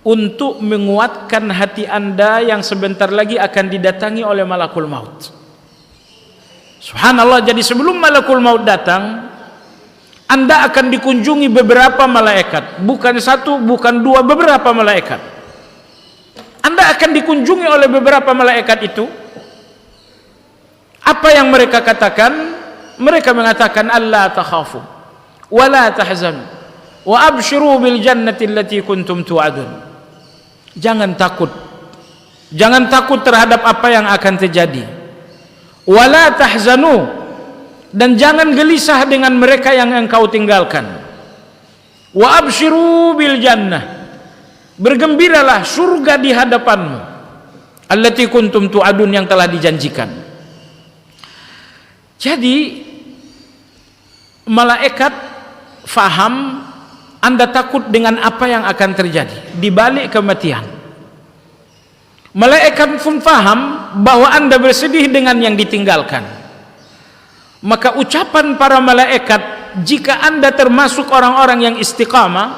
Untuk menguatkan hati Anda yang sebentar lagi akan didatangi oleh malakul maut. Subhanallah, jadi sebelum malakul maut datang, Anda akan dikunjungi beberapa malaikat, bukan satu, bukan dua, beberapa malaikat. Anda akan dikunjungi oleh beberapa malaikat itu. Apa yang mereka katakan? Mereka mengatakan alla takhafu wa la tahzanu wa abshiru bil jannati allati kuntum tu'adun. Jangan takut. Jangan takut terhadap apa yang akan terjadi. Wa la tahzanu, dan jangan gelisah dengan mereka yang engkau tinggalkan. Wa abshiru bil jannah, bergembiralah surga di hadapanmu, allati kuntum tu'adun, yang telah dijanjikan. Jadi malaikat faham Anda takut dengan apa yang akan terjadi di balik kematian. Malaikat pun faham bahwa Anda bersedih dengan yang ditinggalkan. Maka ucapan para malaikat, jika Anda termasuk orang-orang yang istiqamah,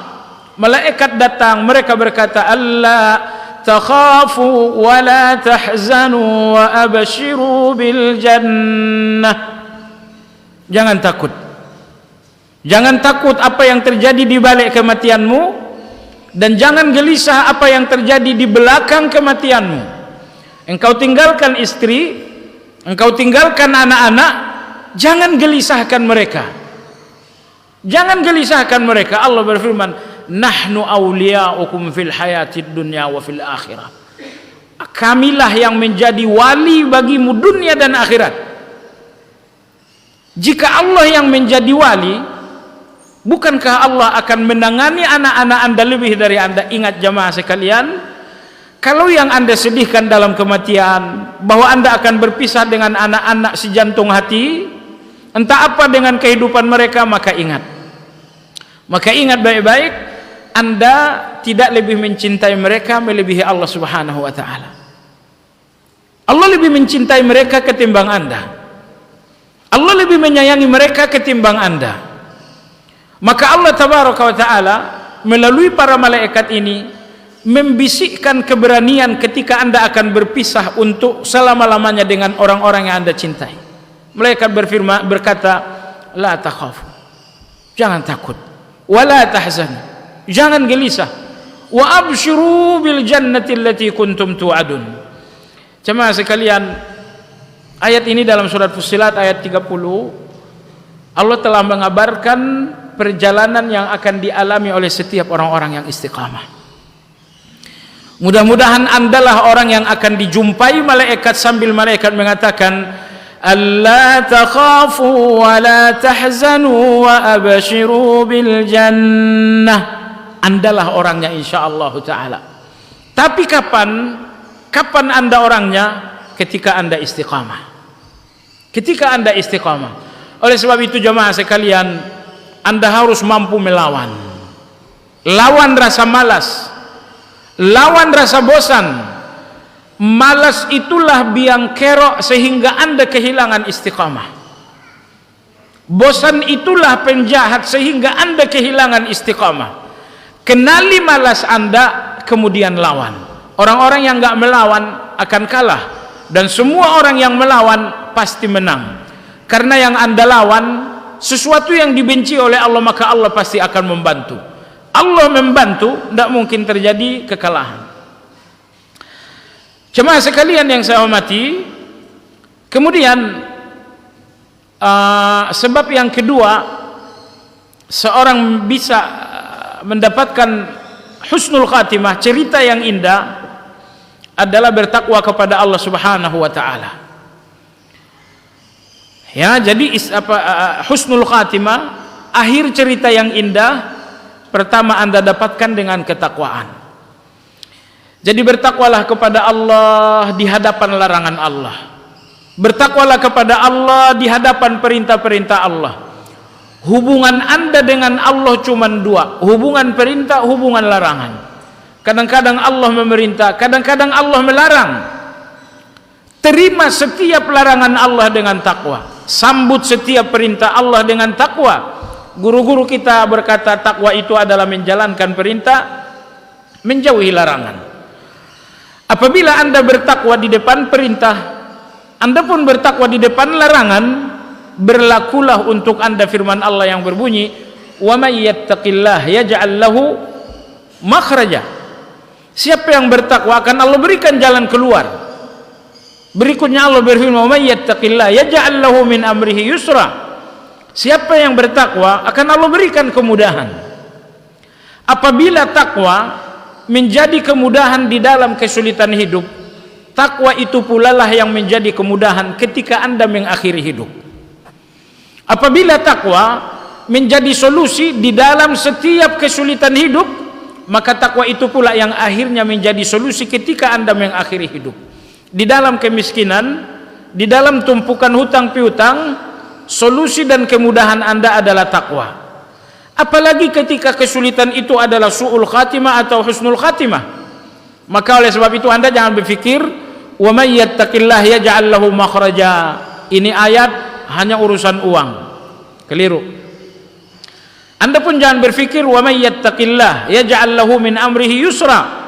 malaikat datang, mereka berkata, alla takhafu wa la tahzanu wa abshiru bil jannah. Jangan takut. Jangan takut apa yang terjadi di balik kematianmu, dan jangan gelisah apa yang terjadi di belakang kematianmu. Engkau tinggalkan istri, engkau tinggalkan anak-anak, jangan gelisahkan mereka. Jangan gelisahkan mereka. Allah berfirman, nahnu awliyaukum fil hayatid dunya wa fil akhirah. Kamilah yang menjadi wali bagimu dunia dan akhirat. Jika Allah yang menjadi wali, bukankah Allah akan menangani anak-anak Anda lebih dari Anda? Ingat jamaah sekalian, kalau yang Anda sedihkan dalam kematian, bahwa Anda akan berpisah dengan anak-anak sejantung hati, entah apa dengan kehidupan mereka, maka ingat baik-baik, Anda tidak lebih mencintai mereka melebihi Allah Subhanahu wa ta'ala. Allah lebih mencintai mereka ketimbang Anda. Allah lebih menyayangi mereka ketimbang Anda. Maka Allah tabaraka wa ta'ala melalui para malaikat ini membisikkan keberanian ketika Anda akan berpisah untuk selama-lamanya dengan orang-orang yang Anda cintai. Malaikat berkata, la takhafu, jangan takut, wa la tahzan, jangan gelisah, wa abshiru bil jannati allati kuntum tu'adun. Jemaah sekalian, ayat ini dalam surat Fussilat ayat 30, Allah telah mengabarkan perjalanan yang akan dialami oleh setiap orang-orang yang istiqamah. Mudah-mudahan Andalah orang yang akan dijumpai malaikat sambil malaikat mengatakan, alla takhafu wa la tahzanu wa abshiru bil jannah. Andalah orangnya insyaallah taala. Tapi kapan Anda orangnya? Ketika Anda istiqamah. Ketika Anda istiqamah. Oleh sebab itu jemaah sekalian, Anda harus mampu melawan. Lawan rasa malas, lawan rasa bosan. Malas itulah biang kerok sehingga Anda kehilangan istiqamah. Bosan itulah penjahat sehingga Anda kehilangan istiqamah. Kenali malas Anda, kemudian lawan. Orang-orang yang enggak melawan akan kalah, dan semua orang yang melawan pasti menang. Karena yang Anda lawan sesuatu yang dibenci oleh Allah, maka Allah pasti akan membantu. Allah membantu, tidak mungkin terjadi kekalahan. Jemaah sekalian yang saya hormati, kemudian Sebab yang kedua, seorang bisa mendapatkan husnul khatimah, cerita yang indah, adalah bertakwa kepada Allah Subhanahu wa taala. Ya, jadi husnul khatimah, akhir cerita yang indah, pertama Anda dapatkan dengan ketakwaan. Jadi bertakwalah kepada Allah di hadapan larangan Allah. Bertakwalah kepada Allah di hadapan perintah-perintah Allah. Hubungan Anda dengan Allah cuma dua, hubungan perintah, hubungan larangan. Kadang-kadang Allah memerintah, kadang-kadang Allah melarang. Terima setiap larangan Allah dengan takwa, sambut setiap perintah Allah dengan takwa. Guru-guru kita berkata takwa itu adalah menjalankan perintah, menjauhi larangan. Apabila Anda bertakwa di depan perintah, Anda pun bertakwa di depan larangan, berlakulah untuk Anda firman Allah yang berbunyi, "Wa may yattaqillah yaj'al lahu makhraja." Siapa yang bertakwa akan Allah berikan jalan keluar. Berikutnya Allah berfirman, "Wa may yattaqillah yaj'al lahu min amrihi yusra." Siapa yang bertakwa akan Allah berikan kemudahan. Apabila takwa menjadi kemudahan di dalam kesulitan hidup, takwa itu pula lah yang menjadi kemudahan ketika Anda mengakhiri hidup. Apabila takwa menjadi solusi di dalam setiap kesulitan hidup, maka takwa itu pula yang akhirnya menjadi solusi ketika Anda mengakhiri hidup. Di dalam kemiskinan, di dalam tumpukan hutang piutang, solusi dan kemudahan Anda adalah takwa. Apalagi ketika kesulitan itu adalah su'ul khatimah atau husnul khatimah. Maka oleh sebab itu Anda jangan berpikir, "Wa may yattaqillah yaj'al lahu makhraja." Ini ayat hanya urusan uang. Keliru. Anda pun jangan berpikir, "Wa may yattaqillah yaj'al lahu min amrihi yusra."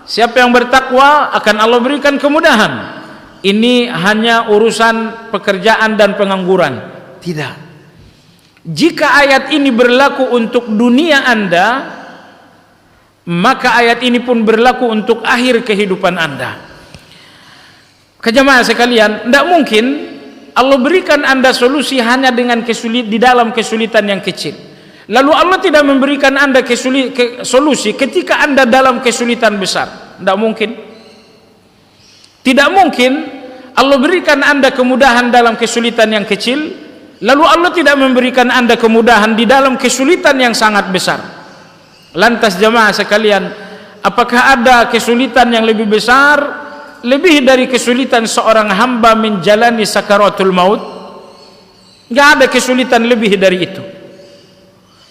Siapa yang bertakwa akan Allah berikan kemudahan. Ini hanya urusan pekerjaan dan pengangguran. Tidak. Jika ayat ini berlaku untuk dunia Anda, maka ayat ini pun berlaku untuk akhir kehidupan Anda. Jemaah sekalian, tidak mungkin Allah berikan Anda solusi hanya dengan di dalam kesulitan yang kecil. Lalu Allah tidak memberikan Anda solusi ketika Anda dalam kesulitan besar. Tidak mungkin. Tidak mungkin Allah berikan Anda kemudahan dalam kesulitan yang kecil, lalu Allah tidak memberikan Anda kemudahan di dalam kesulitan yang sangat besar. Lantas jemaah sekalian, apakah ada kesulitan yang lebih besar, lebih dari kesulitan seorang hamba menjalani sakaratul maut? Tidak ada kesulitan lebih dari itu.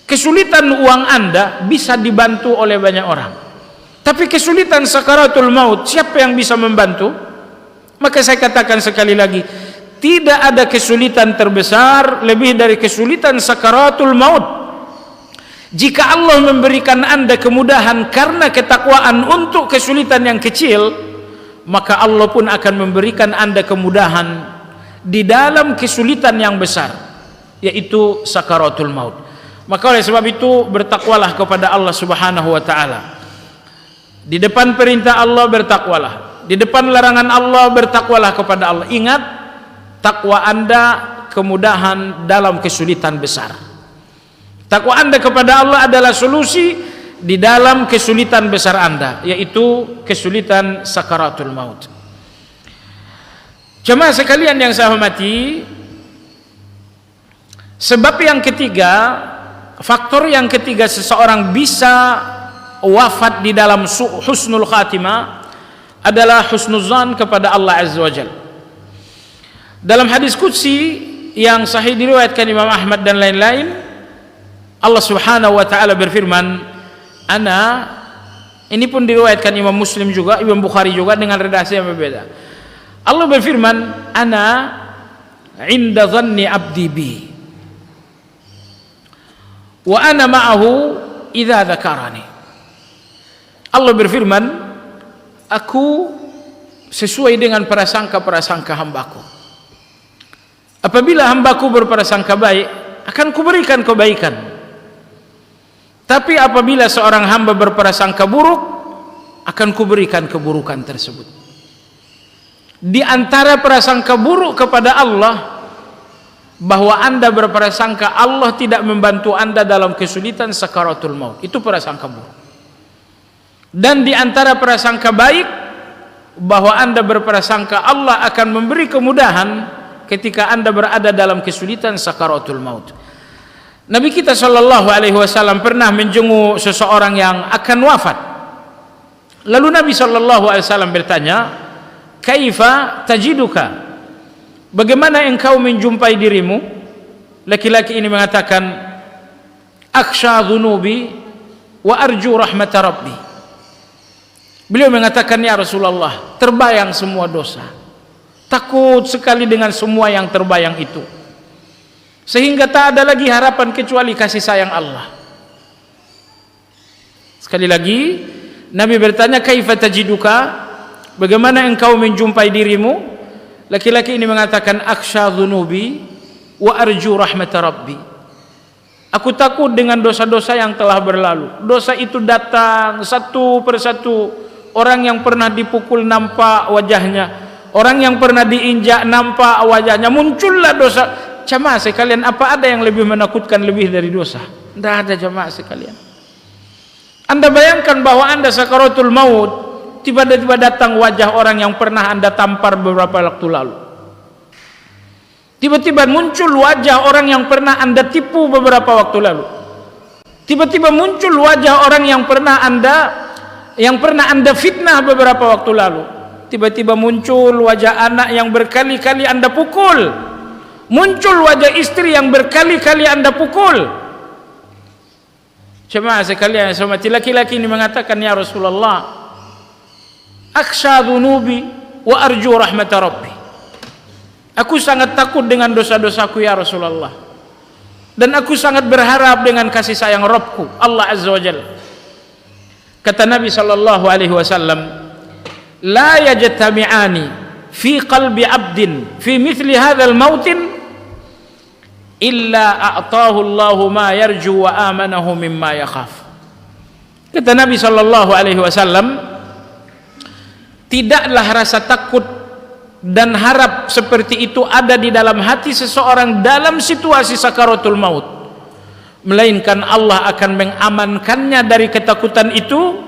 Kesulitan uang Anda bisa dibantu oleh banyak orang, tapi kesulitan sakaratul maut, siapa yang bisa membantu? Maka saya katakan sekali lagi, tidak ada kesulitan terbesar lebih dari kesulitan sakaratul maut. Jika Allah memberikan Anda kemudahan karena ketakwaan untuk kesulitan yang kecil, maka Allah pun akan memberikan Anda kemudahan di dalam kesulitan yang besar, yaitu sakaratul maut. Maka oleh sebab itu bertakwalah kepada Allah Subhanahu wa taala. Di depan perintah Allah bertakwalah, di depan larangan Allah bertakwalah kepada Allah. Ingat, takwa Anda kemudahan dalam kesulitan besar. Takwa Anda kepada Allah adalah solusi di dalam kesulitan besar Anda, yaitu kesulitan sakaratul maut. Jemaah sekalian yang saya hormati, sebab yang ketiga, faktor yang ketiga seseorang bisa wafat di dalam husnul khatimah adalah husnuzan kepada Allah Azza wa Jalla. Dalam hadis qudsi yang sahih diriwayatkan Imam Ahmad dan lain-lain, Allah Subhanahu wa taala berfirman, "Ana," ini pun diriwayatkan Imam Muslim juga, Imam Bukhari juga dengan redaksi yang berbeda. Allah berfirman, "Ana 'inda dhanni 'abdi bi. Wa ana ma'ahu idza dzakarani." Allah berfirman, aku sesuai dengan prasangka-prasangka hambaku. Apabila hambaku berprasangka baik, akan kuberikan kebaikan. Tapi apabila seorang hamba berprasangka buruk, akan kuberikan keburukan tersebut. Di antara prasangka buruk kepada Allah bahwa Anda berprasangka Allah tidak membantu Anda dalam kesulitan sakaratul maut. Itu prasangka buruk. Dan di antara prasangka baik, bahwa Anda berprasangka Allah akan memberi kemudahan ketika Anda berada dalam kesulitan sakaratul maut. Nabi kita sallallahu alaihi wasallam pernah menjenguk seseorang yang akan wafat. Lalu Nabi sallallahu alaihi wasallam bertanya, "Kaifa tajiduka?" Bagaimana engkau menjumpai dirimu? Laki-laki ini mengatakan, "Akhsha dhunubi wa arju rahmat rabbi." Beliau mengatakan, "Ya Rasulullah, terbayang semua dosa. Takut sekali dengan semua yang terbayang itu. Sehingga tak ada lagi harapan kecuali kasih sayang Allah." Sekali lagi, Nabi bertanya, "Kaifa tajiduka?" Bagaimana engkau menjumpai dirimu? Laki-laki ini mengatakan, "Akhsha dhunubi wa arju rahmat rabbi." Aku takut dengan dosa-dosa yang telah berlalu. Dosa itu datang satu persatu. Orang yang pernah dipukul nampak wajahnya, orang yang pernah diinjak nampak wajahnya. Muncullah dosa. Jamaah sekalian, apa ada yang lebih menakutkan lebih dari dosa? Tidak ada, jamaah sekalian. Anda bayangkan bahwa Anda sakaratul maut, tiba-tiba datang wajah orang yang pernah Anda tampar beberapa waktu lalu. Tiba-tiba muncul wajah orang yang pernah Anda tipu beberapa waktu lalu. Tiba-tiba muncul wajah orang yang pernah Anda fitnah beberapa waktu lalu. Tiba-tiba muncul wajah anak yang berkali-kali Anda pukul. Muncul wajah istri yang berkali-kali Anda pukul. Jemaah sekalian, laki-laki ini mengatakan, "Ya Rasulullah, akhsha dhunubi wa arju rahmat rabbi." Aku sangat takut dengan dosa-dosaku ya Rasulullah, dan aku sangat berharap dengan kasih sayang Rabbku Allah Azza wa Jalla. Kata Nabi sallallahu alaihi wasallam, "La yajtami'ani fi qalbi 'abdin fi mithli hadzal mautin illa a'tahu Allahu ma yarju wa amanahu mimma yakhaf." Kata Nabi sallallahu alaihi wasallam, tidaklah rasa takut dan harap seperti itu ada di dalam hati seseorang dalam situasi sakaratul maut, melainkan Allah akan mengamankannya dari ketakutan itu,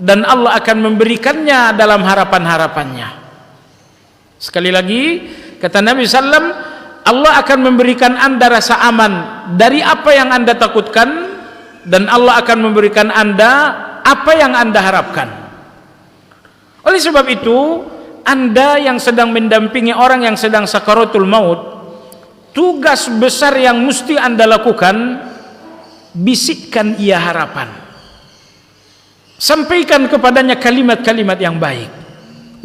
dan Allah akan memberikannya dalam harapan-harapannya. Sekali lagi, kata Nabi sallam, Allah akan memberikan Anda rasa aman dari apa yang Anda takutkan, dan Allah akan memberikan Anda apa yang Anda harapkan. Oleh sebab itu, Anda yang sedang mendampingi orang yang sedang sakaratul maut, tugas besar yang mesti Anda lakukan, bisikkan ia harapan. Sampaikan kepadanya kalimat-kalimat yang baik.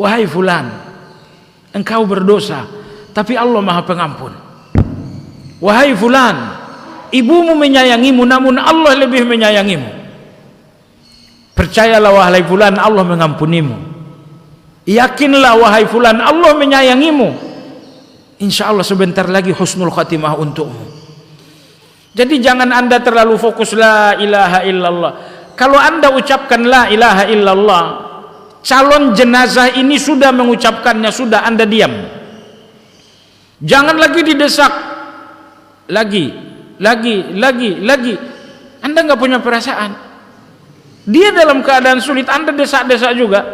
"Wahai fulan, engkau berdosa, tapi Allah Maha Pengampun. Wahai fulan, ibumu menyayangimu, namun Allah lebih menyayangimu. Percayalah wahai fulan, Allah mengampunimu. Yakinlah wahai fulan, Allah menyayangimu. Insya Allah sebentar lagi husnul khatimah untukmu." Jadi jangan Anda terlalu fokus la ilaha illallah. Kalau Anda ucapkan la ilaha illallah, calon jenazah ini sudah mengucapkannya, sudah, Anda diam. Jangan lagi didesak lagi. Anda nggak punya perasaan. Dia dalam keadaan sulit, Anda desak-desak juga.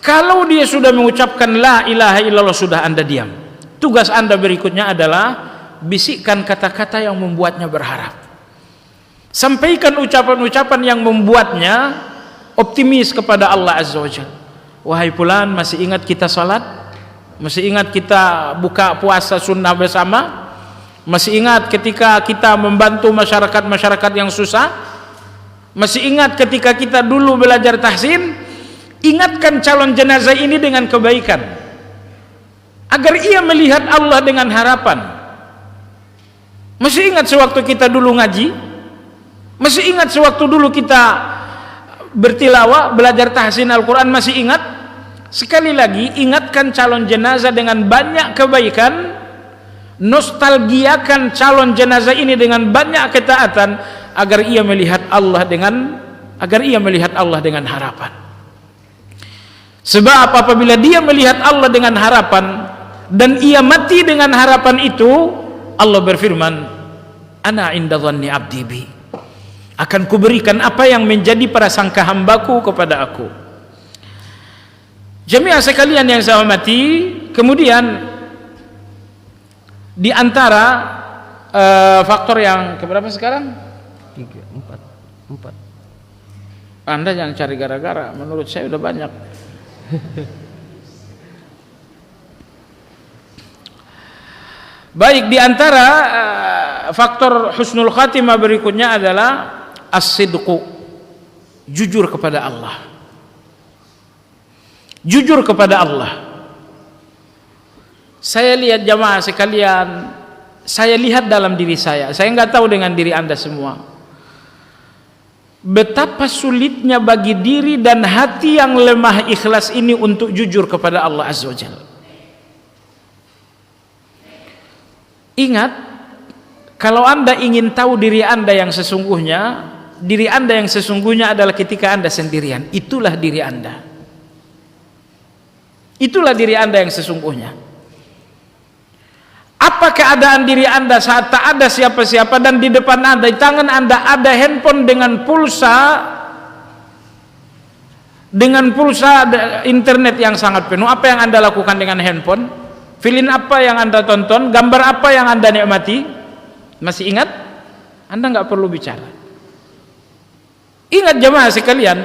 Kalau dia sudah mengucapkan la ilaha illallah, sudah, Anda diam. Tugas Anda berikutnya adalah bisikkan kata-kata yang membuatnya berharap. Sampaikan ucapan-ucapan yang membuatnya optimis kepada Allah Azza wa Jalla. "Wahai fulan, masih ingat kita salat? Masih ingat kita buka puasa sunnah bersama? Masih ingat ketika kita membantu masyarakat-masyarakat yang susah? Masih ingat ketika kita dulu belajar tahsin?" Ingatkan calon jenazah ini dengan kebaikan, agar ia melihat Allah dengan harapan. Masih ingat sewaktu kita dulu ngaji? Masih ingat sewaktu dulu kita bertilawah, belajar tahsin Al-Quran? Masih ingat? Sekali lagi, ingatkan calon jenazah dengan banyak kebaikan, nostalgiakan calon jenazah ini dengan banyak ketaatan, agar ia melihat Allah dengan harapan. Sebab apabila dia melihat Allah dengan harapan dan ia mati dengan harapan itu, Allah berfirman, ana inda dhanni abdi bi, akan kuberikan apa yang menjadi prasangka hambaku kepada aku. Jemaah sekalian yang saya hormati, kemudian di antara faktor yang keberapa sekarang? 3, 4. Anda jangan cari gara-gara, menurut saya udah banyak. Baik, di antara faktor husnul khatimah berikutnya adalah as-sidqu, jujur kepada Allah. Jujur kepada Allah. Saya lihat jamaah sekalian, saya lihat dalam diri saya nggak tahu dengan diri Anda semua, betapa sulitnya bagi diri dan hati yang lemah ikhlas ini untuk jujur kepada Allah Azza wa Jalla. Ingat, kalau Anda ingin tahu diri Anda yang sesungguhnya adalah ketika Anda sendirian. Itulah diri Anda. Itulah diri Anda yang sesungguhnya. Apa keadaan diri Anda saat tak ada siapa-siapa dan di depan Anda, di tangan Anda ada handphone dengan pulsa internet yang sangat penuh? Apa yang Anda lakukan dengan handphone? Film apa yang Anda tonton? Gambar apa yang Anda nikmati? Masih ingat? Anda nggak perlu bicara. Ingat jemaah sekalian,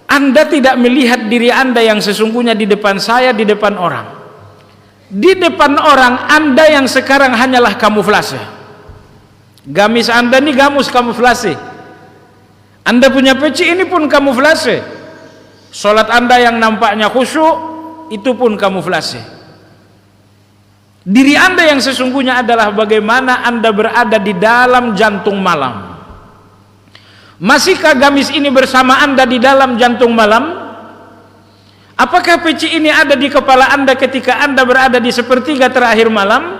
Anda tidak melihat diri Anda yang sesungguhnya di depan saya, di depan orang. Di depan orang Anda yang sekarang hanyalah kamuflase. Gamis Anda ini gamus kamuflase. Anda punya peci ini pun kamuflase. Salat Anda yang nampaknya khusyuk itu pun kamuflase. Diri Anda yang sesungguhnya adalah bagaimana Anda berada di dalam jantung malam. Masihkah gamis ini bersama Anda di dalam jantung malam? Apakah peci ini ada di kepala Anda ketika Anda berada di sepertiga terakhir malam?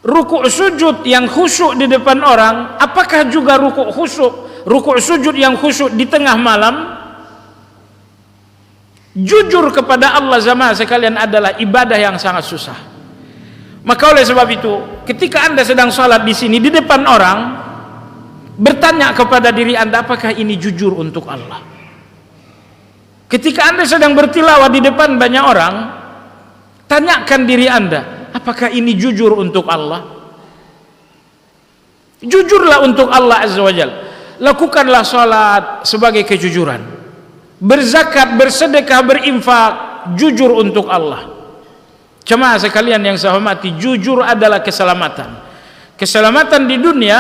Rukuk sujud yang khusyuk di depan orang, apakah juga rukuk sujud yang khusyuk di tengah malam? Jujur kepada Allah jemaah sekalian adalah ibadah yang sangat susah. Maka oleh sebab itu, ketika Anda sedang sholat di sini di depan orang, bertanya kepada diri Anda, apakah ini jujur untuk Allah? Ketika Anda sedang bertilawah di depan banyak orang, tanyakan diri Anda, apakah ini jujur untuk Allah? Jujurlah untuk Allah Azza wa Jalla. Lakukanlah sholat sebagai kejujuran. Berzakat, bersedekah, berinfak, jujur untuk Allah. Jemaah sekalian yang saya hormati, jujur adalah keselamatan. Keselamatan di dunia,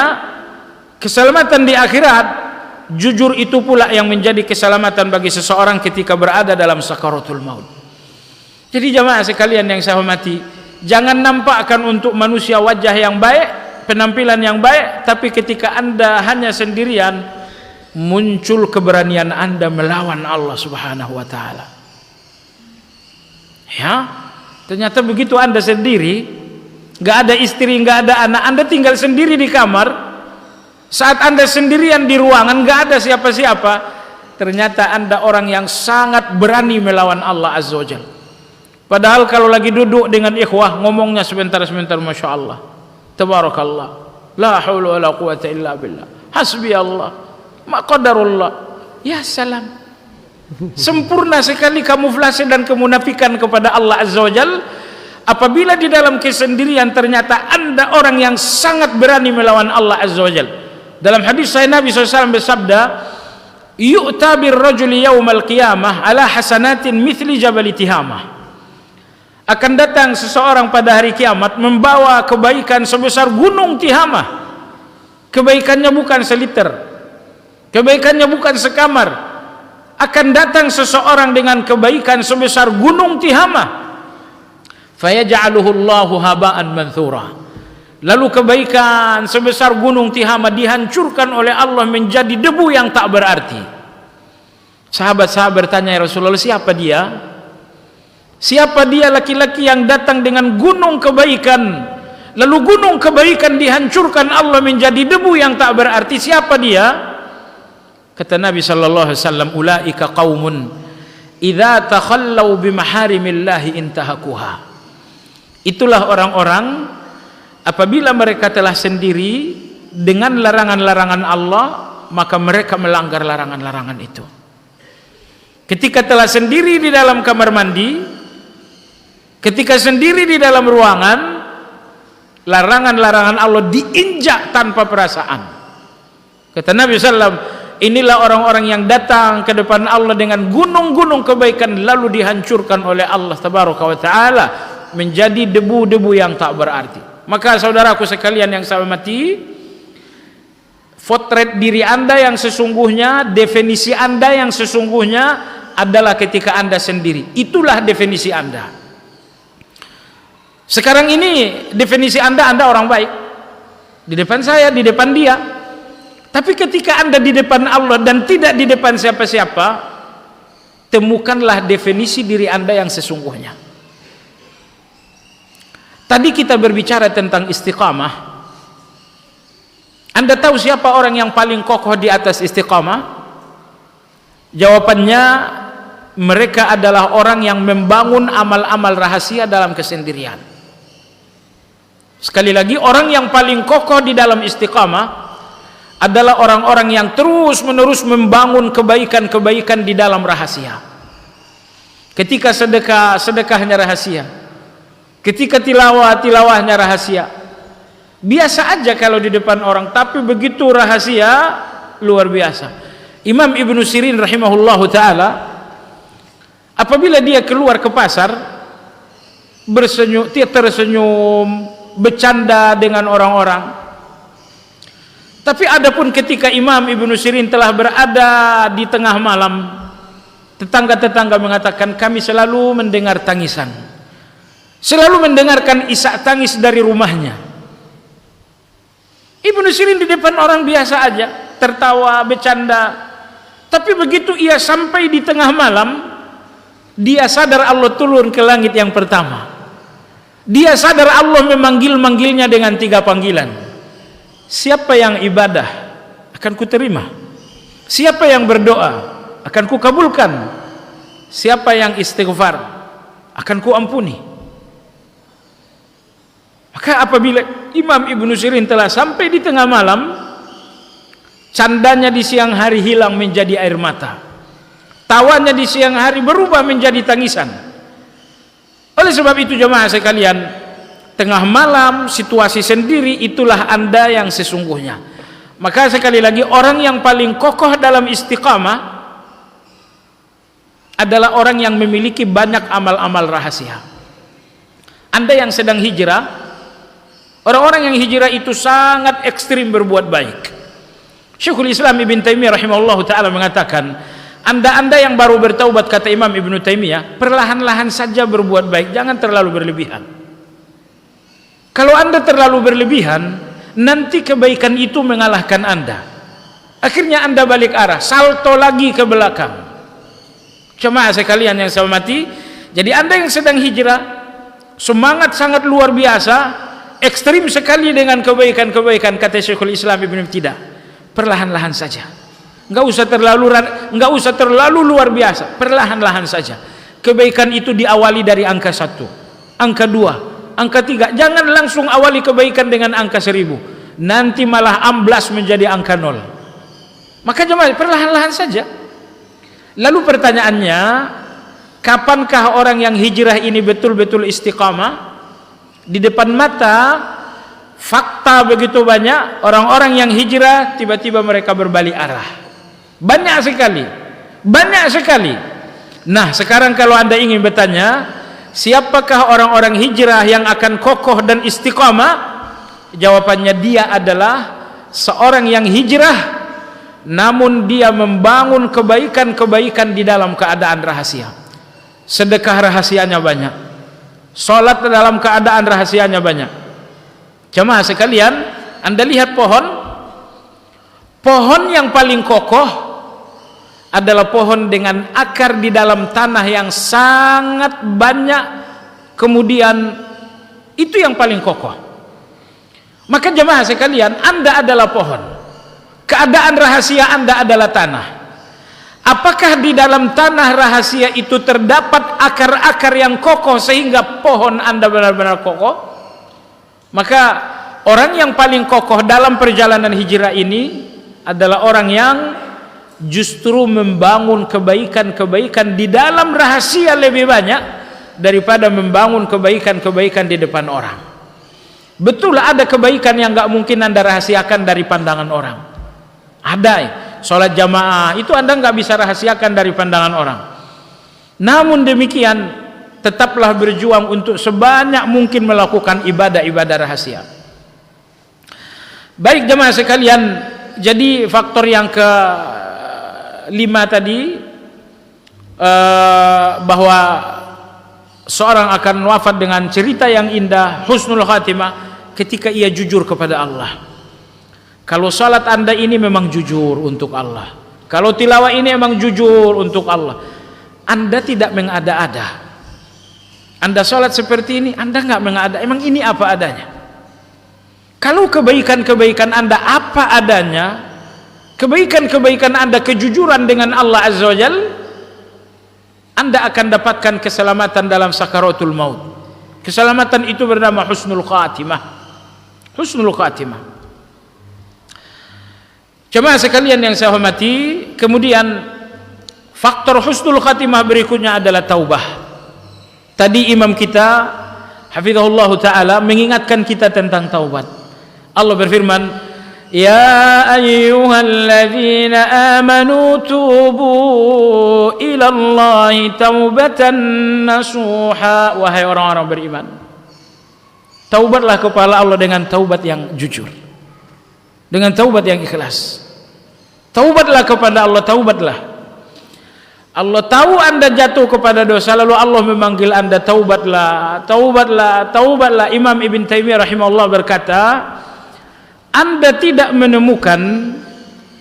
keselamatan di akhirat. Jujur itu pula yang menjadi keselamatan bagi seseorang ketika berada dalam sakaratul maut. Jadi jemaah sekalian yang saya hormati, jangan nampakkan untuk manusia wajah yang baik, penampilan yang baik, tapi ketika Anda hanya sendirian, muncul keberanian Anda melawan Allah Subhanahu wa taala. Ya, ternyata begitu Anda sendiri, nggak ada istri, nggak ada anak, Anda tinggal sendiri di kamar. Saat Anda sendirian di ruangan, nggak ada siapa-siapa, ternyata Anda orang yang sangat berani melawan Allah Azza wa Jalla. Padahal kalau lagi duduk dengan ikhwah, ngomongnya sebentar-sebentar, Masya Allah, Tabarakallah, la haula wa la quwata illa billah, hasbi Allah, ma qadarullah. Ya salam, sempurna sekali kamuflase dan kemunafikan kepada Allah Azza wa Jalla. Apabila di dalam kesendirian ternyata Anda orang yang sangat berani melawan Allah Azza wa Jalla. Dalam hadis saya Nabi SAW bersabda, yu'ta birrajuli yaumal qiyamah ala hasanatin mithli jabal tihamah. Akan datang seseorang pada hari kiamat membawa kebaikan sebesar gunung Tihamah. Kebaikannya bukan seliter, kebaikannya bukan sekamar. Akan datang seseorang dengan kebaikan sebesar gunung Tihamah. Fayaj'aluhu Allahu haba'an manthura. Lalu kebaikan sebesar gunung Tihamah dihancurkan oleh Allah menjadi debu yang tak berarti. Sahabat-sahabat bertanya, ya Rasulullah, siapa dia? Siapa dia laki-laki yang datang dengan gunung kebaikan, lalu gunung kebaikan dihancurkan Allah menjadi debu yang tak berarti? Siapa dia? Kata Nabi sallallahu alaihi wasallam, ulaika qaumun idza takhallau bimaharimillahi intahakuha. Itulah orang-orang apabila mereka telah sendiri dengan larangan-larangan Allah, maka mereka melanggar larangan-larangan itu. Ketika telah sendiri di dalam kamar mandi, ketika sendiri di dalam ruangan, larangan-larangan Allah diinjak tanpa perasaan. Kata Nabi SAW, inilah orang-orang yang datang ke depan Allah dengan gunung-gunung kebaikan, lalu dihancurkan oleh Allah Tabaraka wa Ta'ala menjadi debu-debu yang tak berarti. Maka saudaraku sekalian yang saya hormati, potret diri Anda yang sesungguhnya, definisi Anda yang sesungguhnya adalah ketika Anda sendiri. Itulah definisi Anda. Sekarang ini definisi Anda orang baik. Di depan saya, di depan dia. Tapi ketika Anda di depan Allah dan tidak di depan siapa-siapa, temukanlah definisi diri Anda yang sesungguhnya. Tadi kita berbicara tentang istiqamah. Anda tahu siapa orang yang paling kokoh di atas istiqamah? Jawabannya, mereka adalah orang yang membangun amal-amal rahasia dalam kesendirian. Sekali lagi, orang yang paling kokoh di dalam istiqamah adalah orang-orang yang terus-menerus membangun kebaikan-kebaikan di dalam rahasia. Ketika sedekah, sedekahnya rahasia. Ketika tilawah, tilawahnya rahasia. Biasa aja kalau di depan orang, tapi begitu rahasia, luar biasa. Imam Ibnu Sirin rahimahullahu ta'ala, apabila dia keluar ke pasar, dia tersenyum, bercanda dengan orang-orang. Tapi adapun ketika Imam Ibnu Sirin telah berada di tengah malam, tetangga-tetangga mengatakan, kami selalu mendengar tangisan, selalu mendengarkan isak tangis dari rumahnya. Ibnu Sirin di depan orang biasa aja, tertawa, bercanda. Tapi begitu ia sampai di tengah malam, dia sadar Allah turun ke langit yang pertama. Dia sadar Allah memanggil-manggilnya dengan 3 panggilan. Siapa yang ibadah, akan kuterima. Siapa yang berdoa, akan kukabulkan. Siapa yang istighfar, akan kuampuni. Maka apabila Imam Ibnu Sirin telah sampai di tengah malam, candanya di siang hari hilang menjadi air mata, tawanya di siang hari berubah menjadi tangisan. Oleh sebab itu jemaah sekalian, tengah malam, situasi sendiri, itulah Anda yang sesungguhnya. Maka sekali lagi, orang yang paling kokoh dalam istiqamah adalah orang yang memiliki banyak amal-amal rahasia. Anda yang sedang hijrah, orang-orang yang hijrah itu sangat ekstrim berbuat baik. Syekhul Islam Ibn Taimiyah rahimahullah ta'ala mengatakan, Anda yang baru bertaubat, kata Imam Ibn Taimiyah, perlahan-lahan saja berbuat baik, jangan terlalu berlebihan. Kalau Anda terlalu berlebihan, nanti kebaikan itu mengalahkan Anda. Akhirnya Anda balik arah, salto lagi ke belakang. Jemaah sekalian yang saya hormati, jadi Anda yang sedang hijrah, semangat sangat luar biasa, ekstrim sekali dengan kebaikan-kebaikan, kata Syekhul Islam Ibn Taimiyah, tidak, perlahan-lahan saja. Enggak usah terlalu luar biasa, perlahan-lahan saja. Kebaikan itu diawali dari angka 1, angka 2, angka 3. Jangan langsung awali kebaikan dengan angka 1000, nanti malah amblas menjadi angka 0. Maka jemaah, perlahan-lahan saja. Lalu pertanyaannya, kapankah orang yang hijrah ini betul-betul istiqamah? Di depan mata fakta begitu banyak, orang-orang yang hijrah tiba-tiba mereka berbalik arah. Banyak sekali. Nah, sekarang kalau Anda ingin bertanya, siapakah orang-orang hijrah yang akan kokoh dan istiqamah? Jawabannya, dia adalah seorang yang hijrah namun dia membangun kebaikan-kebaikan di dalam keadaan rahasia. Sedekah rahasianya banyak, salat dalam keadaan rahasianya banyak. Jemaah sekalian, Anda lihat pohon yang paling kokoh adalah pohon dengan akar di dalam tanah yang sangat banyak, kemudian itu yang paling kokoh. Maka jemaah sekalian, Anda adalah pohon, keadaan rahasia Anda adalah tanah. Apakah di dalam tanah rahasia itu terdapat akar-akar yang kokoh sehingga pohon Anda benar-benar kokoh? Maka orang yang paling kokoh dalam perjalanan hijrah ini adalah orang yang justru membangun kebaikan-kebaikan di dalam rahasia lebih banyak daripada membangun kebaikan-kebaikan di depan orang. Betul ada kebaikan yang gak mungkin Anda rahasiakan dari pandangan orang. Ada, sholat jamaah itu Anda gak bisa rahasiakan dari pandangan orang. Namun demikian, tetaplah berjuang untuk sebanyak mungkin melakukan ibadah-ibadah rahasia. Baik jemaah sekalian, jadi faktor yang ke-5 tadi, bahwa seorang akan wafat dengan cerita yang indah, husnul khatimah, ketika ia jujur kepada Allah. Kalau salat Anda ini memang jujur untuk Allah, kalau tilawah ini memang jujur untuk Allah, Anda tidak mengada-ada. Anda salat seperti ini, Anda nggak mengada, emang ini apa adanya. Kalau kebaikan-kebaikan Anda apa adanya, kebaikan-kebaikan Anda kejujuran dengan Allah Azza wa Jalla, Anda akan dapatkan keselamatan dalam sakaratul maut. Keselamatan itu bernama husnul khatimah. Husnul khatimah. Jemaah sekalian yang saya hormati, kemudian faktor husnul khatimah berikutnya adalah taubah. Tadi imam kita hafizahullah taala mengingatkan kita tentang taubat. Allah berfirman, ya ayyuhalladzina amanu tubu ilallahi taubatan nasuha. Wahai orang-orang beriman, taubatlah kepada Allah dengan taubat yang jujur, dengan taubat yang ikhlas. Taubatlah kepada Allah, taubatlah. Allah tahu Anda jatuh kepada dosa, lalu Allah memanggil Anda, taubatlah, taubatlah, taubatlah. Imam Ibn Taimiyah rahimahullah berkata, Anda tidak menemukan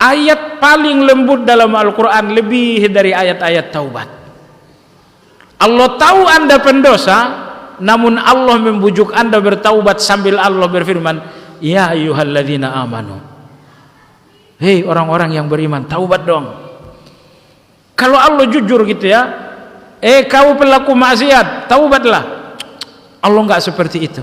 ayat paling lembut dalam Al-Quran lebih dari ayat-ayat taubat. Allah tahu Anda pendosa, namun Allah membujuk Anda bertaubat sambil Allah berfirman, ya ayyuhalladzina amanu. Hei orang-orang yang beriman, taubat dong. Kalau Allah jujur gitu ya, kau pelaku maksiat, taubatlah. Allah enggak seperti itu.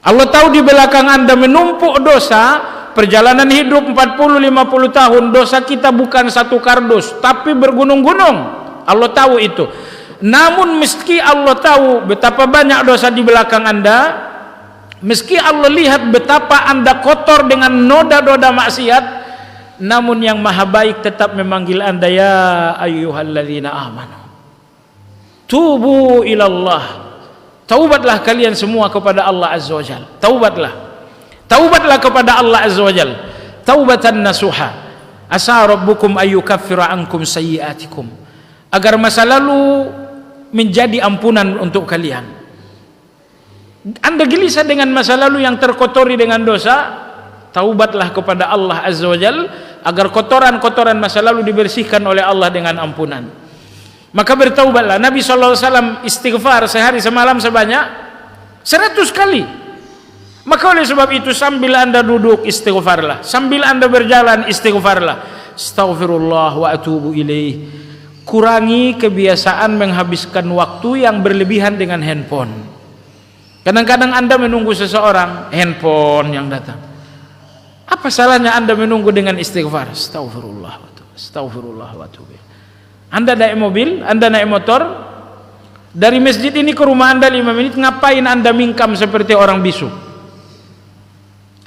Allah tahu di belakang Anda menumpuk dosa, perjalanan hidup 40-50 tahun, dosa kita bukan satu kardus, tapi bergunung-gunung. Allah tahu itu. Namun meski Allah tahu betapa banyak dosa di belakang Anda, meski Allah lihat betapa Anda kotor dengan noda-noda maksiat, namun yang maha baik tetap memanggil Anda, ya ayyuhalladzina amanu tubu ilallah. Taubatlah kalian semua kepada Allah Azza wa Jalla. Taubatlah. Taubatlah kepada Allah Azza wa Jalla. Taubatan nasuha. Asa rabbukum ayyukaffira ankum sayyiatikum. Agar masa lalu menjadi ampunan untuk kalian. Anda gelisah dengan masa lalu yang terkotori dengan dosa, taubatlah kepada Allah Azza wa Jalla agar kotoran-kotoran masa lalu dibersihkan oleh Allah dengan ampunan. Maka bertaubatlah. Nabi SAW istighfar sehari semalam sebanyak 100 kali. Maka oleh sebab itu sambil Anda duduk istighfarlah, sambil Anda berjalan istighfarlah. Astaghfirullah wa atubu ilaih. Kurangi kebiasaan menghabiskan waktu yang berlebihan dengan handphone. Kadang-kadang Anda menunggu seseorang, handphone yang datang. Apa salahnya Anda menunggu dengan istighfar? Astaghfirullah wa atubu, astaghfirullah wa atubu. Anda naik mobil, Anda naik motor, dari masjid ini ke rumah Anda 5 menit, ngapain Anda mingkam seperti orang bisu?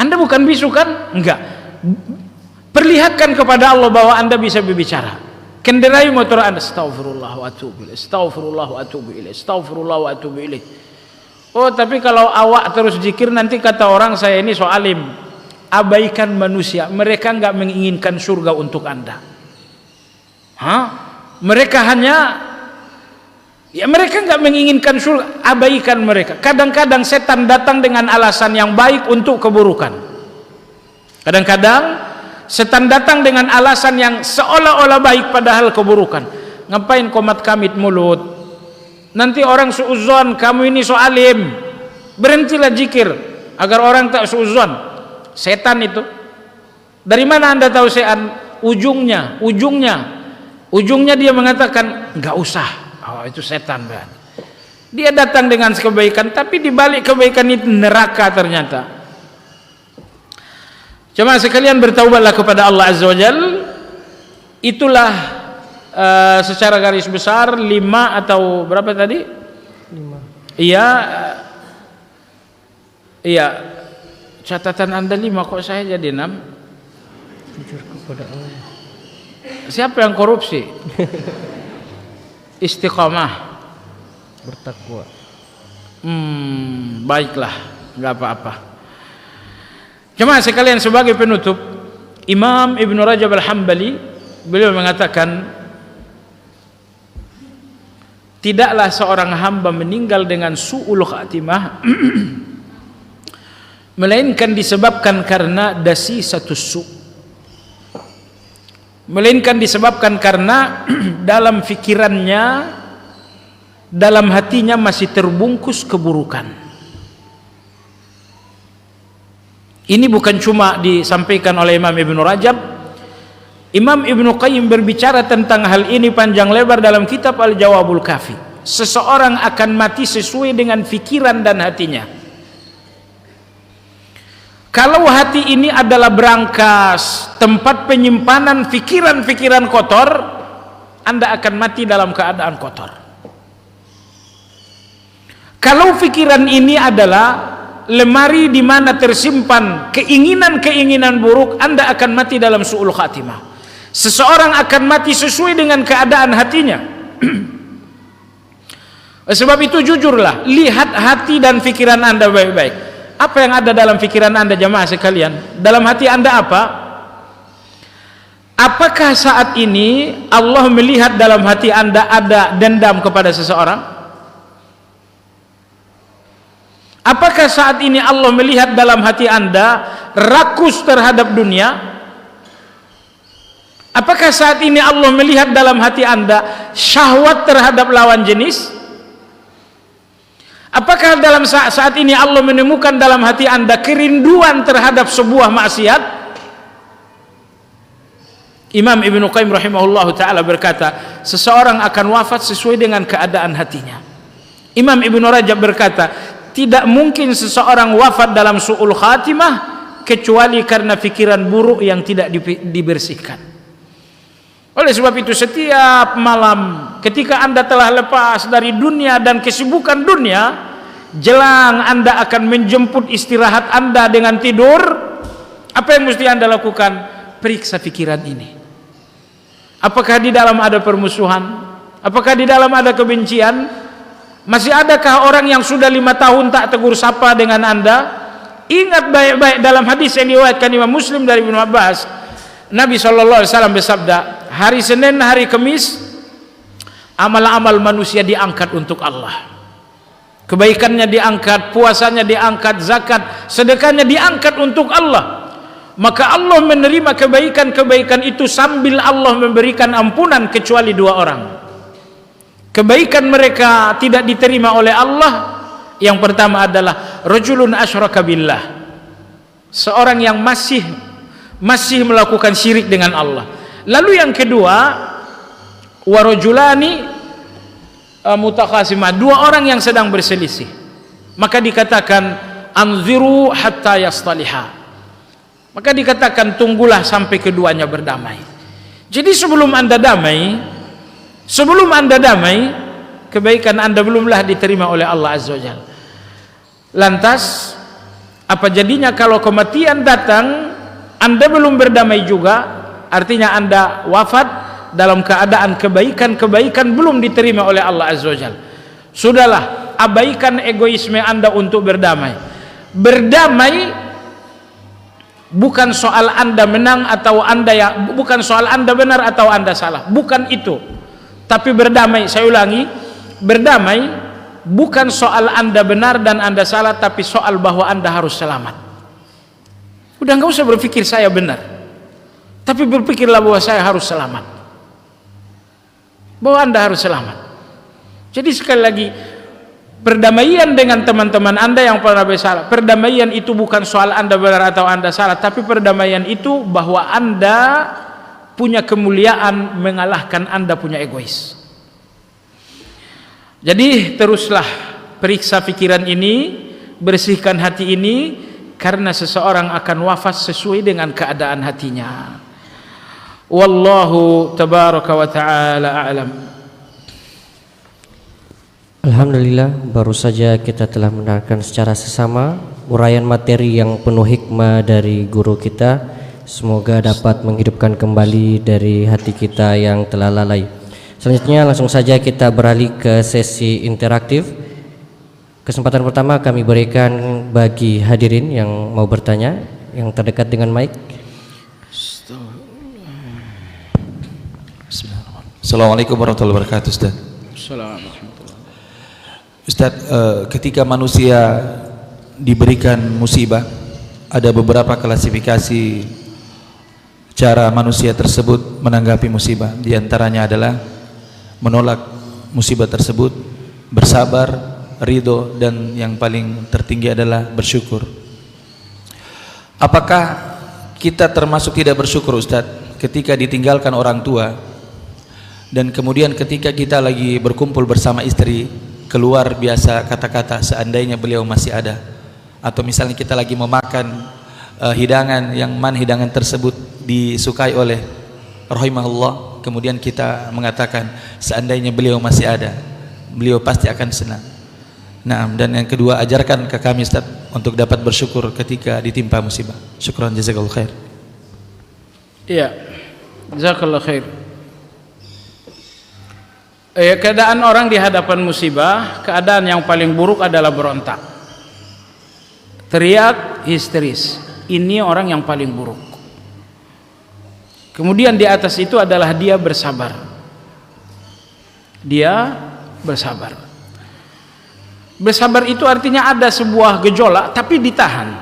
Anda bukan bisu kan? Enggak. Perlihatkan kepada Allah bahwa Anda bisa berbicara. Kendarai motor Anda, astaghfirullah wa atubu ilaih, astaghfirullah wa atubu ilaih, astaghfirullah wa atubu ilaih. Oh, tapi kalau awak terus zikir nanti kata orang saya ini so alim. Abaikan manusia, mereka enggak menginginkan surga untuk Anda. Mereka hanya, ya mereka enggak menginginkan surga, abaikan mereka. Kadang-kadang setan datang dengan alasan yang baik untuk keburukan. Kadang-kadang setan datang dengan alasan yang seolah-olah baik padahal keburukan. Ngapain komat kamit mulut? Nanti orang suudzon kamu ini so alim. Berhentilah zikir agar orang tak suudzon. Setan itu. Dari mana Anda tahu setan? Ujungnya dia mengatakan enggak usah. Oh, itu setan, Bang. Dia datang dengan kebaikan, tapi di balik kebaikan itu neraka ternyata. Jemaah sekalian, bertaubatlah kepada Allah Azza wa Jal. Itulah secara garis besar 5 atau berapa tadi? 5. Iya. Catatan Anda 5, kok saya jadi 6? Jujur kepada Allah. Siapa yang korupsi? Istiqamah, bertakwa. Baiklah, nggak apa-apa. Jemaah sekalian, sebagai penutup, Imam Ibn Rajab Al-Hambali beliau mengatakan, tidaklah seorang hamba meninggal dengan su'ul khatimah melainkan disebabkan karena dasi satu su', melainkan disebabkan karena dalam fikirannya, dalam hatinya masih terbungkus keburukan. Ini bukan cuma disampaikan oleh Imam Ibn Rajab. Imam Ibn Qayyim berbicara tentang hal ini panjang lebar dalam kitab Al-Jawabul Kafi. Seseorang akan mati sesuai dengan fikiran dan hatinya. Kalau hati ini adalah berangkas, tempat penyimpanan fikiran-fikiran kotor, Anda akan mati dalam keadaan kotor. Kalau fikiran ini adalah lemari di mana tersimpan keinginan-keinginan buruk, Anda akan mati dalam su'ul khatimah. Seseorang akan mati sesuai dengan keadaan hatinya. Sebab itu jujurlah, lihat hati dan pikiran Anda baik-baik. Apa yang ada dalam pikiran Anda, jamaah sekalian? Dalam hati Anda apa? Apakah saat ini Allah melihat dalam hati Anda ada dendam kepada seseorang? Apakah saat ini Allah melihat dalam hati Anda rakus terhadap dunia? Apakah saat ini Allah melihat dalam hati Anda syahwat terhadap lawan jenis? Apakah dalam saat ini Allah menemukan dalam hati Anda kerinduan terhadap sebuah maksiat? Imam Ibn Qayyim rahimahullah ta'ala berkata, seseorang akan wafat sesuai dengan keadaan hatinya. Imam Ibn Rajab berkata, tidak mungkin seseorang wafat dalam su'ul khatimah kecuali karena pikiran buruk yang tidak dibersihkan. Oleh sebab itu, setiap malam ketika Anda telah lepas dari dunia dan kesibukan dunia, jelang Anda akan menjemput istirahat Anda dengan tidur, apa yang mesti Anda lakukan? Periksa pikiran ini. Apakah di dalam ada permusuhan? Apakah di dalam ada kebencian? Masih adakah orang yang sudah 5 tahun tak tegur sapa dengan Anda? Ingat baik-baik dalam hadis yang diriwayatkan Imam Muslim dari Ibnu Abbas, Nabi SAW bersabda, hari Senin, hari Kamis, amal-amal manusia diangkat untuk Allah. Kebaikannya diangkat, puasanya diangkat, zakat, sedekahnya diangkat untuk Allah. Maka Allah menerima kebaikan-kebaikan itu sambil Allah memberikan ampunan kecuali 2 orang. Kebaikan mereka tidak diterima oleh Allah. Yang pertama adalah rajulun asyraka billah, seorang yang masih melakukan syirik dengan Allah. Lalu yang kedua, warajulani mutakhasimah, 2 orang yang sedang berselisih. Maka dikatakan anziru hatta yastaliha, maka dikatakan tunggulah sampai keduanya berdamai. Jadi sebelum Anda damai, kebaikan Anda belumlah diterima oleh Allah Azza wa Jalla. Lantas apa jadinya kalau kematian datang Anda belum berdamai juga? Artinya Anda wafat dalam keadaan kebaikan belum diterima oleh Allah Azza wa Jalla. Sudahlah, abaikan egoisme Anda untuk berdamai. Berdamai bukan soal Anda menang atau bukan soal Anda benar atau Anda salah, bukan itu. Tapi berdamai, saya ulangi, berdamai bukan soal Anda benar dan Anda salah, tapi soal bahwa Anda harus selamat. Udah nggak usah berpikir saya benar, tapi berpikirlah bahwa saya harus selamat, bahwa Anda harus selamat. Jadi sekali lagi, perdamaian dengan teman-teman Anda yang pernah bersalah, perdamaian itu bukan soal Anda benar atau Anda salah, tapi perdamaian itu bahwa Anda punya kemuliaan mengalahkan Anda punya egois. Jadi teruslah periksa pikiran ini, bersihkan hati ini, karena seseorang akan wafat sesuai dengan keadaan hatinya. Wallahu tabaraka wa ta'ala a'lam. Alhamdulillah, baru saja kita telah mendengarkan secara sesama uraian materi yang penuh hikmah dari guru kita. Semoga dapat menghidupkan kembali dari hati kita yang telah lalai. Selanjutnya langsung saja kita beralih ke sesi interaktif. Kesempatan pertama kami berikan bagi hadirin yang mau bertanya, yang terdekat dengan mic. Assalamualaikum warahmatullahi wabarakatuh, Ustaz. Assalamualaikum. Ustaz, ketika manusia diberikan musibah, ada beberapa klasifikasi cara manusia tersebut menanggapi musibah. Di antaranya adalah menolak musibah tersebut, bersabar, ridho, dan yang paling tertinggi adalah bersyukur. Apakah kita termasuk tidak bersyukur, Ustaz, ketika ditinggalkan orang tua, dan kemudian ketika kita lagi berkumpul bersama istri, keluar biasa kata-kata seandainya beliau masih ada, atau misalnya kita lagi memakan hidangan yang hidangan tersebut disukai oleh rahimahullah, kemudian kita mengatakan seandainya beliau masih ada, beliau pasti akan senang. Nah, dan yang kedua, ajarkan ke kami, Ustaz, untuk dapat bersyukur ketika ditimpa musibah. Syukran, jazakallahu khair. Iya, jazakallahu khair. Keadaan orang di hadapan musibah, keadaan yang paling buruk adalah berontak, teriak, histeris. Ini orang yang paling buruk. Kemudian di atas itu adalah dia bersabar. Dia bersabar. Bersabar itu artinya ada sebuah gejolak tapi ditahan.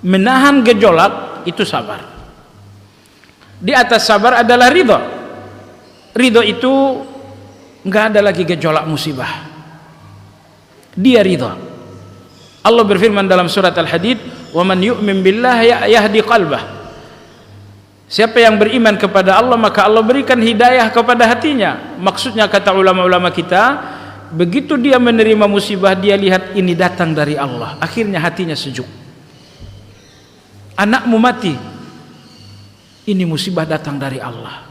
Menahan gejolak itu sabar. Di atas sabar adalah ridho. Ridho itu enggak ada lagi gejolak musibah. Dia ridha. Allah berfirman dalam surat Al-Hadid, "Wa man yu'min billahi yahdi qalbah." Siapa yang beriman kepada Allah, maka Allah berikan hidayah kepada hatinya. Maksudnya, kata ulama-ulama kita, begitu dia menerima musibah, dia lihat ini datang dari Allah, akhirnya hatinya sejuk. Anakmu mati, ini musibah datang dari Allah.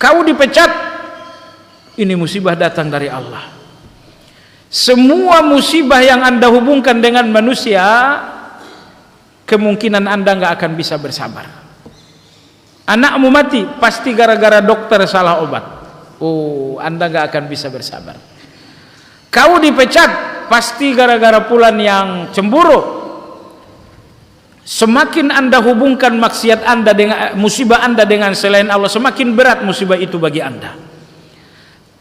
Kau dipecat, ini musibah datang dari Allah. Semua musibah yang Anda hubungkan dengan manusia, kemungkinan Anda nggak akan bisa bersabar. Anakmu mati, pasti gara-gara dokter salah obat. Oh, Anda nggak akan bisa bersabar. Kau dipecat, pasti gara-gara fulan yang cemburu. Semakin Anda hubungkan maksiat Anda dengan musibah Anda dengan selain Allah, semakin berat musibah itu bagi Anda.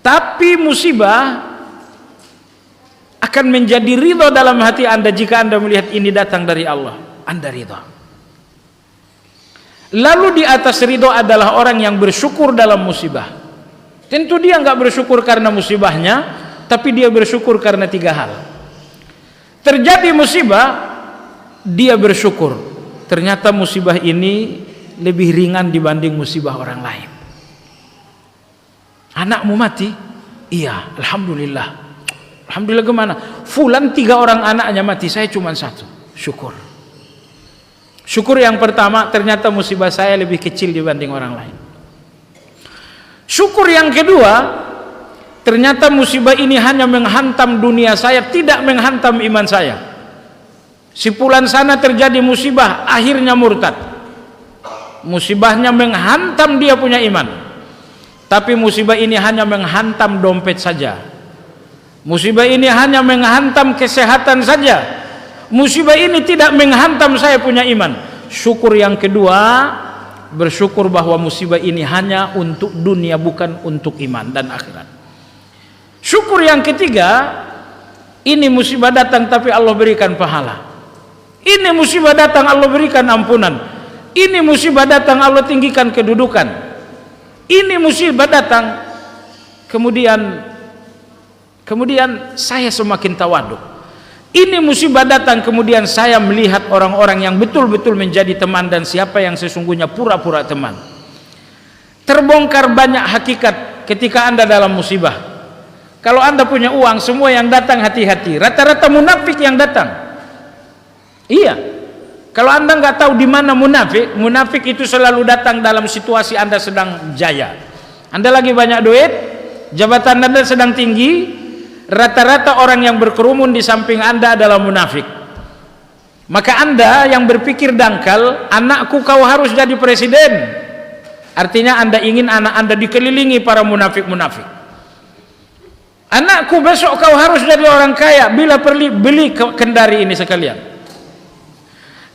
Tapi musibah akan menjadi ridho dalam hati Anda jika Anda melihat ini datang dari Allah. Anda ridho. Lalu di atas ridho adalah orang yang bersyukur dalam musibah. Tentu dia nggak bersyukur karena musibahnya, tapi dia bersyukur karena 3 hal. Terjadi musibah, dia bersyukur, ternyata musibah ini lebih ringan dibanding musibah orang lain. Anakmu mati, iya, alhamdulillah. Alhamdulillah kemana? Fulan 3 orang anaknya mati, saya cuma 1. Syukur. Syukur yang pertama, ternyata musibah saya lebih kecil dibanding orang lain. Syukur yang kedua, ternyata musibah ini hanya menghantam dunia saya, tidak menghantam iman saya. Si fulan sana terjadi musibah, akhirnya murtad. Musibahnya menghantam dia punya iman. Tapi musibah ini hanya menghantam dompet saja. Musibah ini hanya menghantam kesehatan saja. Musibah ini tidak menghantam saya punya iman. Syukur yang kedua, bersyukur bahwa musibah ini hanya untuk dunia, bukan untuk iman dan akhirat. Syukur yang ketiga, ini musibah datang tapi Allah berikan pahala. Ini musibah datang Allah berikan ampunan. Ini musibah datang Allah tinggikan kedudukan. Ini musibah datang kemudian saya semakin tawaduk. Ini musibah datang kemudian saya melihat orang-orang yang betul-betul menjadi teman dan siapa yang sesungguhnya pura-pura teman. Terbongkar banyak hakikat ketika Anda dalam musibah. Kalau Anda punya uang, semua yang datang hati-hati. Rata-rata munafik yang datang. Iya. Kalau Anda nggak tahu di mana munafik, munafik itu selalu datang dalam situasi Anda sedang jaya. Anda lagi banyak duit, jabatan Anda sedang tinggi, rata-rata orang yang berkerumun di samping Anda adalah munafik. Maka Anda yang berpikir dangkal, anakku kau harus jadi presiden, artinya Anda ingin anak Anda dikelilingi para munafik-munafik. Anakku besok kau harus jadi orang kaya, bila perlu beli kendari ini sekalian.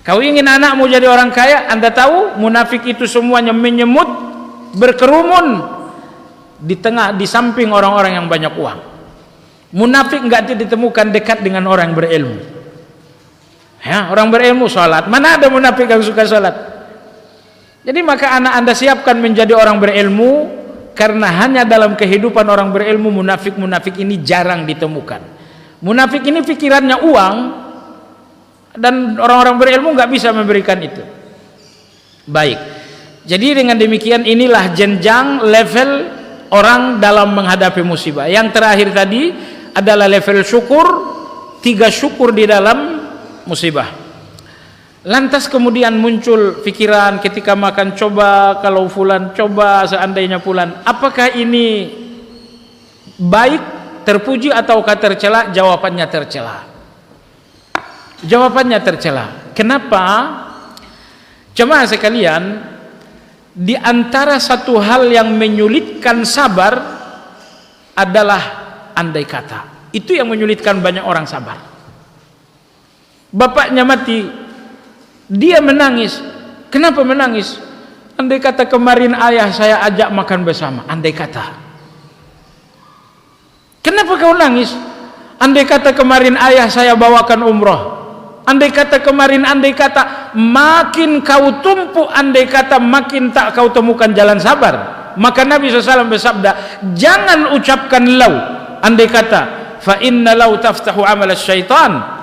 Kau ingin anakmu jadi orang kaya, Anda tahu munafik itu semuanya menyemut, berkerumun di tengah, di samping orang-orang yang banyak uang. Munafik enggak ditemukan dekat dengan orang yang berilmu. Ya, orang berilmu salat, mana ada munafik yang suka salat? Jadi maka anak Anda siapkan menjadi orang berilmu, karena hanya dalam kehidupan orang berilmu munafik-munafik ini jarang ditemukan. Munafik ini pikirannya uang, dan orang-orang berilmu nggak bisa memberikan itu. Baik, jadi dengan demikian inilah jenjang level orang dalam menghadapi musibah. Yang terakhir tadi adalah level syukur, 3 syukur di dalam musibah. Lantas kemudian muncul pikiran ketika makan, coba kalau fulan, coba seandainya fulan, apakah ini baik, terpuji ataukah tercela? Jawabannya tercela. Jawabannya tercela. Kenapa? Jemaah sekalian, di antara satu hal yang menyulitkan sabar adalah andai kata. Itu yang menyulitkan banyak orang sabar. Bapaknya mati, dia menangis. Kenapa menangis? Andai kata kemarin ayah saya ajak makan bersama. Andai kata. Kenapa kau nangis? Andai kata kemarin ayah saya bawakan umroh. Andai kata kemarin, andai kata. Makin kau tumpuk andai kata, makin tak kau temukan jalan sabar. Maka Nabi SAW bersabda, jangan ucapkan lau andai kata, fa inna lau taftahu amal syaitan.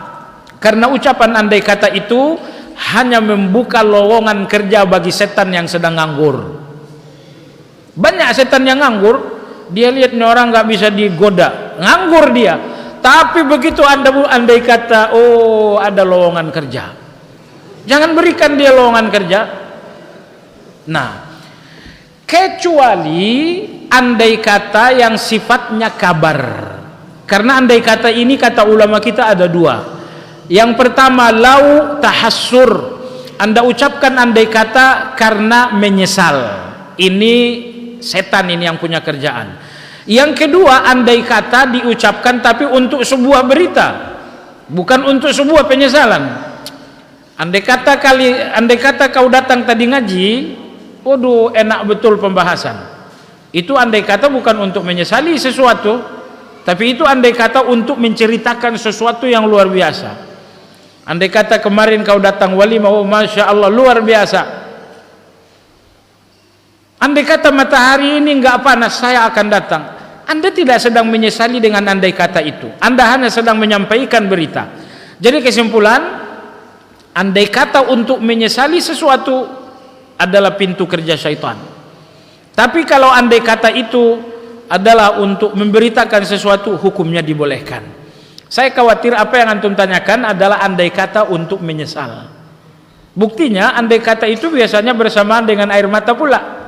Karena ucapan andai kata itu hanya membuka lowongan kerja bagi setan yang sedang nganggur. Banyak setan yang nganggur, dia lihat nih orang nggak bisa digoda, nganggur dia. Tapi begitu Anda andai kata, oh ada lowongan kerja, jangan berikan dia lowongan kerja. Nah, kecuali andai kata yang sifatnya kabar. Karena andai kata ini kata ulama kita ada 2. Yang pertama, lau tahassur. Anda ucapkan andai kata karena menyesal. Ini setan ini yang punya kerjaan. Yang kedua, andai kata diucapkan tapi untuk sebuah berita, bukan untuk sebuah penyesalan. Andai kata kau datang tadi ngaji, waduh enak betul pembahasan. Itu andai kata bukan untuk menyesali sesuatu, tapi itu andai kata untuk menceritakan sesuatu yang luar biasa. Andai kata kemarin kau datang walimah, oh masya Allah luar biasa. Andai kata matahari ini enggak panas, saya akan datang. Anda tidak sedang menyesali dengan andai kata itu. Anda hanya sedang menyampaikan berita. Jadi kesimpulan, andai kata untuk menyesali sesuatu adalah pintu kerja syaitan. Tapi kalau andai kata itu adalah untuk memberitakan sesuatu, hukumnya dibolehkan. Saya khawatir apa yang antum tanyakan adalah andai kata untuk menyesal. Buktinya andai kata itu biasanya bersamaan dengan air mata pula.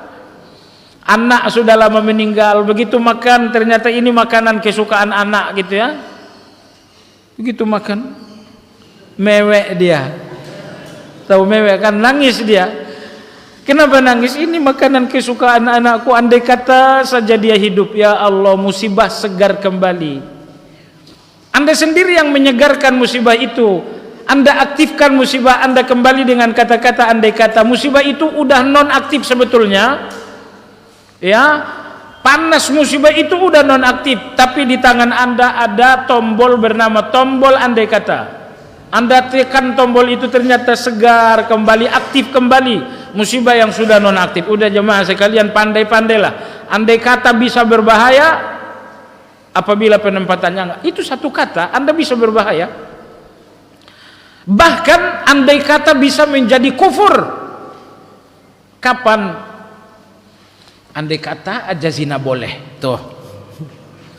Anak sudah lama meninggal, begitu makan ternyata ini makanan kesukaan anak gitu ya. Begitu makan, mewek dia. Tahu mewek kan, nangis dia. Kenapa nangis? Ini makanan kesukaan anakku, andai kata saja dia hidup. Ya Allah, musibah segar kembali. Anda sendiri yang menyegarkan musibah itu. Anda aktifkan musibah Anda kembali dengan kata-kata andai kata. Musibah itu udah non aktif sebetulnya. Ya, panas musibah itu udah non aktif, tapi di tangan Anda ada tombol bernama tombol andai kata. Anda tekan tombol itu ternyata segar kembali, aktif kembali musibah yang sudah non aktif. Udah jemaah sekalian, pandai-pandailah. Andai kata bisa berbahaya apabila penempatannya enggak. Itu satu kata Anda bisa berbahaya. Bahkan andai kata bisa menjadi kufur. Kapan? Andai kata aja zina boleh, tuh.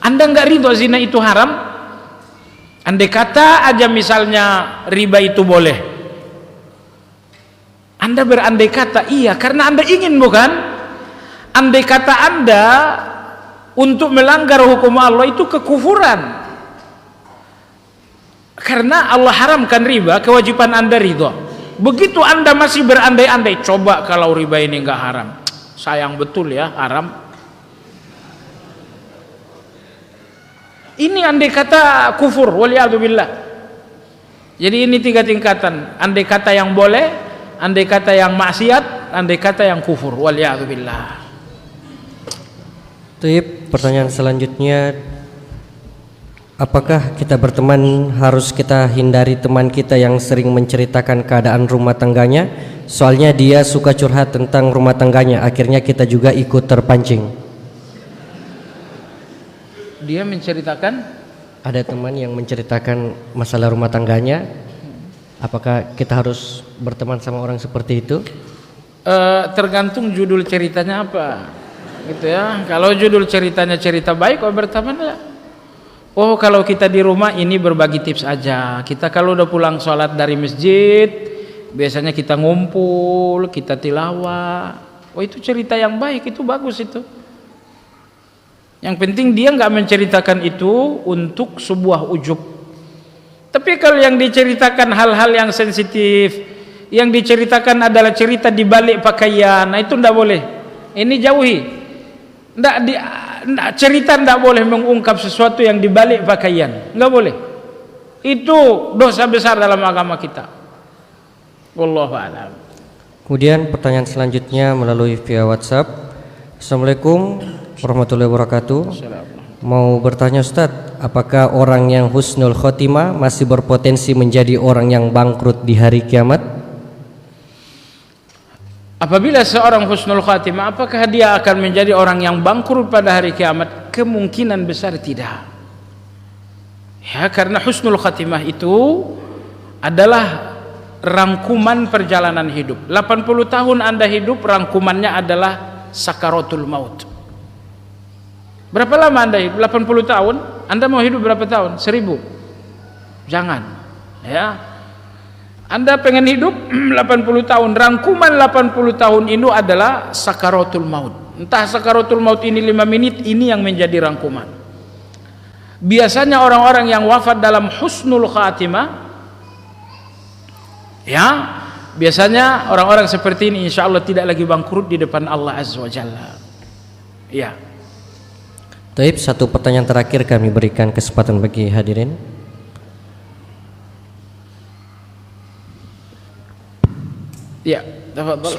Anda nggak ridho zina itu haram? Andai kata aja misalnya riba itu boleh, Anda berandai kata iya karena Anda ingin, bukan? Andai kata Anda untuk melanggar hukum Allah itu kekufuran, karena Allah haramkan riba, kewajiban Anda ridho. Begitu Anda masih berandai-andai, coba kalau riba ini nggak haram, sayang betul ya haram. Ini andai kata kufur, waliyadzubillah. Jadi ini 3 tingkatan: andai kata yang boleh, andai kata yang maksiat, andai kata yang kufur, waliyadzubillah. Taib, pertanyaan selanjutnya, apakah kita berteman harus kita hindari teman kita yang sering menceritakan keadaan rumah tangganya? Soalnya dia suka curhat tentang rumah tangganya, akhirnya kita juga ikut terpancing. Dia menceritakan, ada teman yang menceritakan masalah rumah tangganya, apakah kita harus berteman sama orang seperti itu? Tergantung judul ceritanya apa, gitu ya. Kalau judul ceritanya cerita baik, bertemanlah. Oh, kalau kita di rumah ini berbagi tips aja. Kita kalau udah pulang sholat dari masjid, biasanya kita ngumpul, kita tilawah. Oh, itu cerita yang baik, itu bagus itu. Yang penting dia nggak menceritakan itu untuk sebuah ujub. Tapi kalau yang diceritakan hal-hal yang sensitif, yang diceritakan adalah cerita di balik pakaian, nah itu ndak boleh. Ini jauhi. Cerita ndak boleh mengungkap sesuatu yang di balik pakaian, nggak boleh. Itu dosa besar dalam agama kita. Wallahu a'lam. Kemudian pertanyaan selanjutnya melalui via WhatsApp. Assalamualaikum warahmatullahi wabarakatuh. Mau bertanya Ustadz, apakah orang yang husnul khotimah masih berpotensi menjadi orang yang bangkrut di hari kiamat? Apabila seorang husnul khatimah, apakah dia akan menjadi orang yang bangkrut pada hari kiamat? Kemungkinan besar tidak. Ya, karena husnul khatimah itu adalah rangkuman perjalanan hidup. 80 tahun Anda hidup, rangkumannya adalah sakaratul maut. Berapa lama Anda hidup? 80 tahun. Anda mau hidup berapa tahun? 1000. Jangan. Ya. Anda pengen hidup 80 tahun. Rangkuman 80 tahun itu adalah sakaratul maut. Entah sakaratul maut ini 5 menit, ini yang menjadi rangkuman. Biasanya orang-orang yang wafat dalam husnul khatimah, ya, biasanya orang-orang seperti ini insya Allah tidak lagi bangkrut di depan Allah Azza wa Jalla. Ya. Taib, satu pertanyaan terakhir kami berikan kesempatan bagi hadirin. Ya, tafadhal.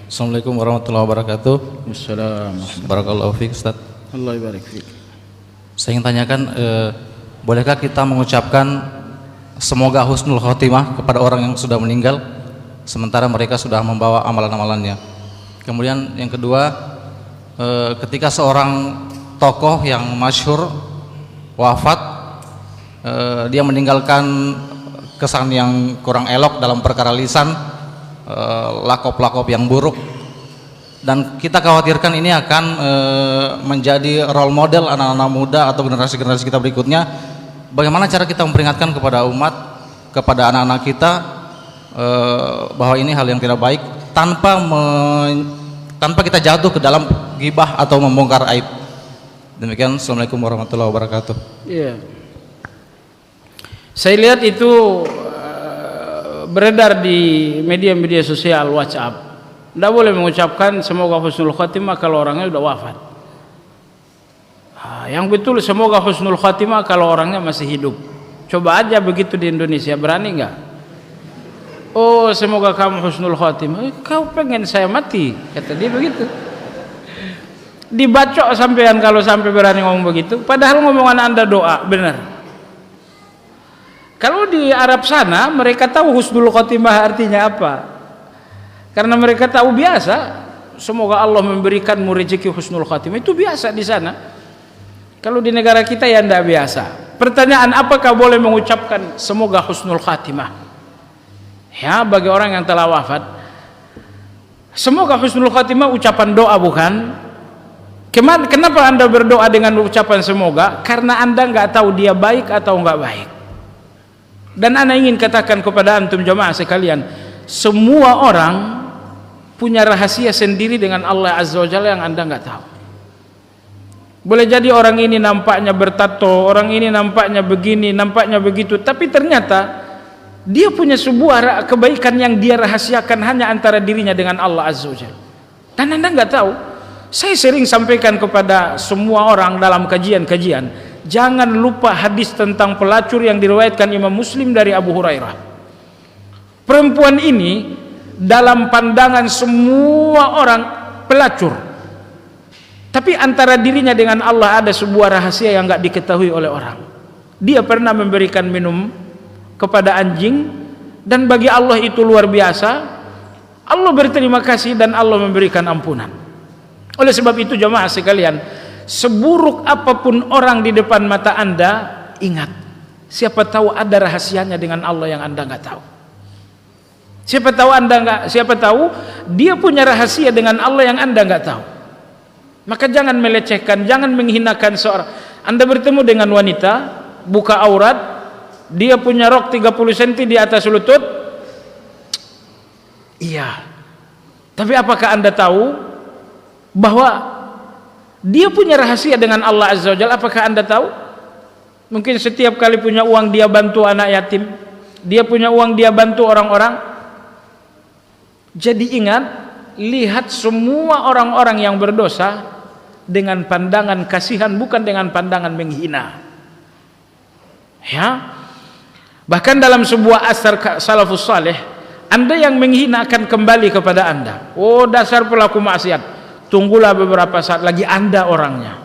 Assalamualaikum warahmatullahi wabarakatuh. Assalamualaikum. Barakallahu fiik Ustaz. Allah barik fiik. Saya ingin tanyakan, bolehkah kita mengucapkan semoga husnul khotimah kepada orang yang sudah meninggal sementara mereka sudah membawa amalan-amalannya? Kemudian yang kedua, ketika seorang tokoh yang masyhur wafat, dia meninggalkan kesan yang kurang elok dalam perkara lisan, lakop-lakop yang buruk, dan kita khawatirkan ini akan menjadi role model anak-anak muda atau generasi-generasi kita berikutnya. Bagaimana cara kita memperingatkan kepada umat, kepada anak-anak kita, bahwa ini hal yang tidak baik tanpa kita jatuh ke dalam ghibah atau membongkar aib. Demikian. Assalamualaikum warahmatullahi wabarakatuh. Iya. Saya lihat itu beredar di media-media sosial, WhatsApp. Tidak boleh mengucapkan semoga husnul khatimah kalau orangnya sudah wafat. Yang betul semoga husnul khatimah kalau orangnya masih hidup. Coba aja begitu di Indonesia, berani nggak? Oh, semoga kamu husnul khatimah. Kau pengen saya mati, kata dia begitu. Dibacok sampean kalau sampai berani ngomong begitu, padahal ngomongan Anda doa, benar. Kalau di Arab sana mereka tahu husnul khotimah artinya apa, karena mereka tahu biasa semoga Allah memberikanmu rezeki husnul khotimah, itu biasa di sana. Kalau di negara kita ya tidak biasa. Pertanyaan, apakah boleh mengucapkan semoga husnul khatimah ya bagi orang yang telah wafat? Semoga husnul khatimah ucapan doa, bukan? Kenapa Anda berdoa dengan ucapan semoga? Karena Anda nggak tahu dia baik atau nggak baik. Dan Anda ingin katakan kepada antum jamaah sekalian, semua orang punya rahasia sendiri dengan Allah Azza wa Jalla yang Anda nggak tahu. Boleh jadi orang ini nampaknya bertato, orang ini nampaknya begini, nampaknya begitu, tapi ternyata dia punya sebuah kebaikan yang dia rahasiakan hanya antara dirinya dengan Allah Azza wa Jalla. Dan Anda nggak tahu. Saya sering sampaikan kepada semua orang dalam kajian-kajian, jangan lupa hadis tentang pelacur yang diriwayatkan Imam Muslim dari Abu Hurairah. Perempuan ini dalam pandangan semua orang pelacur, tapi antara dirinya dengan Allah ada sebuah rahasia yang nggak diketahui oleh orang. Dia pernah memberikan minum kepada anjing, dan bagi Allah itu luar biasa. Allah berterima kasih dan Allah memberikan ampunan. Oleh sebab itu jemaah sekalian, seburuk apapun orang di depan mata Anda, ingat, siapa tahu ada rahasianya dengan Allah yang Anda nggak tahu. Siapa tahu dia punya rahasia dengan Allah yang Anda nggak tahu. Maka jangan melecehkan, jangan menghinakan seorang. Anda bertemu dengan wanita, buka aurat, dia punya rok 30 cm di atas lutut. Iya. Tapi apakah Anda tahu bahwa dia punya rahasia dengan Allah Azza wa Jalla? Apakah Anda tahu? Mungkin setiap kali punya uang dia bantu anak yatim, dia punya uang dia bantu orang-orang. Jadi ingat, lihat semua orang-orang yang berdosa dengan pandangan kasihan, bukan dengan pandangan menghina. Ya. Bahkan dalam sebuah asar salafus saleh, Anda yang menghina akan kembali kepada Anda. Oh, dasar pelaku maksiat. Tunggulah beberapa saat lagi Anda orangnya.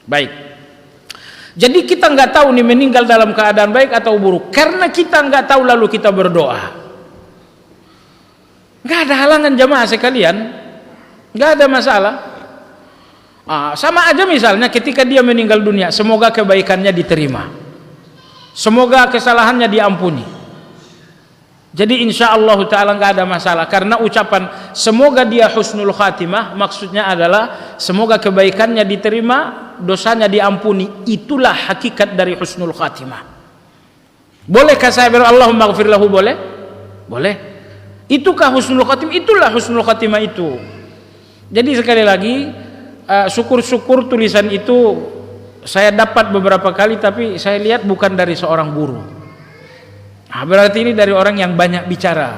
Baik. Jadi kita nggak tahu nih meninggal dalam keadaan baik atau buruk. Karena kita nggak tahu lalu kita berdoa. Nggak ada halangan jamaah sekalian. Nggak ada masalah. Sama aja misalnya ketika dia meninggal dunia, semoga kebaikannya diterima. Semoga kesalahannya diampuni. Jadi insya Allah ta'ala nggak ada masalah, karena ucapan semoga dia husnul khatimah maksudnya adalah semoga kebaikannya diterima, dosanya diampuni. Itulah hakikat dari husnul khatimah. Bolehkah saya Allahumma ghafir lahu? Boleh? Boleh. Itukah husnul khatimah? Itulah husnul khatimah itu. Jadi sekali lagi, syukur-syukur tulisan itu saya dapat beberapa kali, tapi saya lihat bukan dari seorang guru. Berarti ini dari orang yang banyak bicara.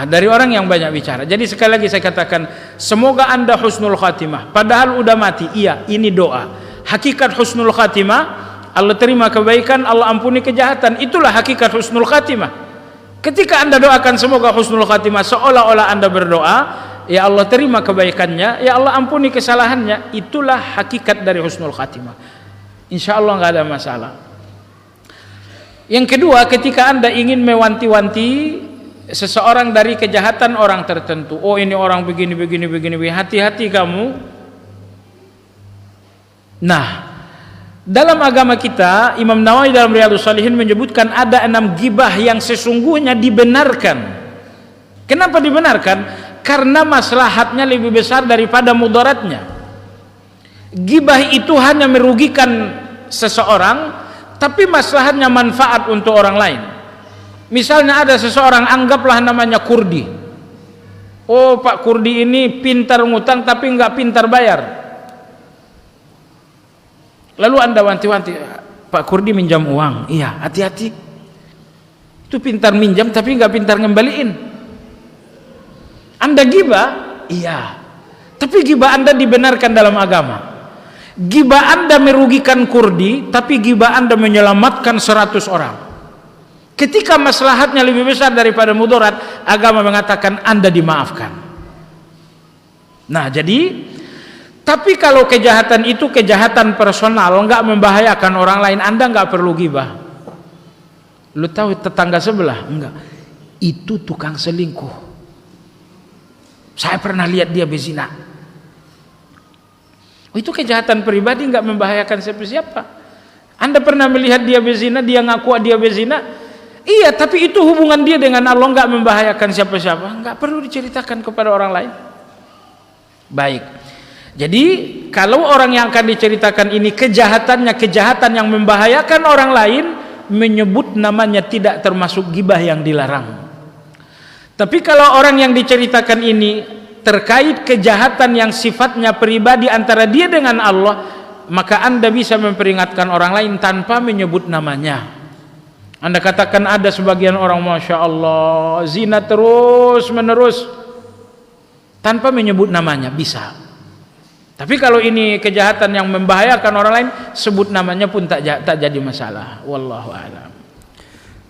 Dari orang yang banyak bicara. Jadi sekali lagi saya katakan, semoga Anda husnul khatimah. Padahal udah mati. Iya, ini doa. Hakikat husnul khatimah, Allah terima kebaikan, Allah ampuni kejahatan. Itulah hakikat husnul khatimah. Ketika Anda doakan semoga husnul khatimah, seolah-olah Anda berdoa, ya Allah terima kebaikannya, ya Allah ampuni kesalahannya. Itulah hakikat dari husnul khatimah. Insya Allah nggak ada masalah. Yang kedua, ketika Anda ingin mewanti-wanti seseorang dari kejahatan orang tertentu, oh ini orang begini, hati-hati kamu. Nah, dalam agama kita, Imam Nawawi dalam Riyadhus Shalihin menyebutkan ada 6 gibah yang sesungguhnya dibenarkan. Kenapa dibenarkan? Karena maslahatnya lebih besar daripada mudaratnya. Gibah itu hanya merugikan seseorang, tapi maslahatnya manfaat untuk orang lain. Misalnya ada seseorang, anggaplah namanya Kurdi. Oh, Pak Kurdi ini pintar ngutang tapi nggak pintar bayar. Lalu Anda wanti-wanti, Pak Kurdi minjam uang. Iya, hati-hati. Itu pintar minjam tapi nggak pintar ngembaliin. Anda gibah? Iya. Tapi gibah Anda dibenarkan dalam agama. Gibah Anda merugikan Kurdi, tapi gibah Anda menyelamatkan 100 orang. Ketika maslahatnya lebih besar daripada mudarat, agama mengatakan Anda dimaafkan. Nah, jadi, tapi kalau kejahatan itu kejahatan personal, nggak membahayakan orang lain, Anda nggak perlu gibah. Lu tahu tetangga sebelah? Enggak. Itu tukang selingkuh. Saya pernah lihat dia berzina. Itu kejahatan pribadi, nggak membahayakan siapa-siapa. Anda pernah melihat dia berzina, dia ngaku dia berzina? Iya, tapi itu hubungan dia dengan Allah, nggak membahayakan siapa-siapa. Nggak perlu diceritakan kepada orang lain. Baik. Jadi kalau orang yang akan diceritakan ini kejahatannya kejahatan yang membahayakan orang lain, menyebut namanya tidak termasuk ghibah yang dilarang. Tapi kalau orang yang diceritakan ini terkait kejahatan yang sifatnya pribadi antara dia dengan Allah, maka Anda bisa memperingatkan orang lain tanpa menyebut namanya. Anda katakan ada sebagian orang Masya Allah zina terus menerus tanpa menyebut namanya, bisa. Tapi kalau ini kejahatan yang membahayakan orang lain, sebut namanya pun tak jadi masalah. Wallahu a'lam.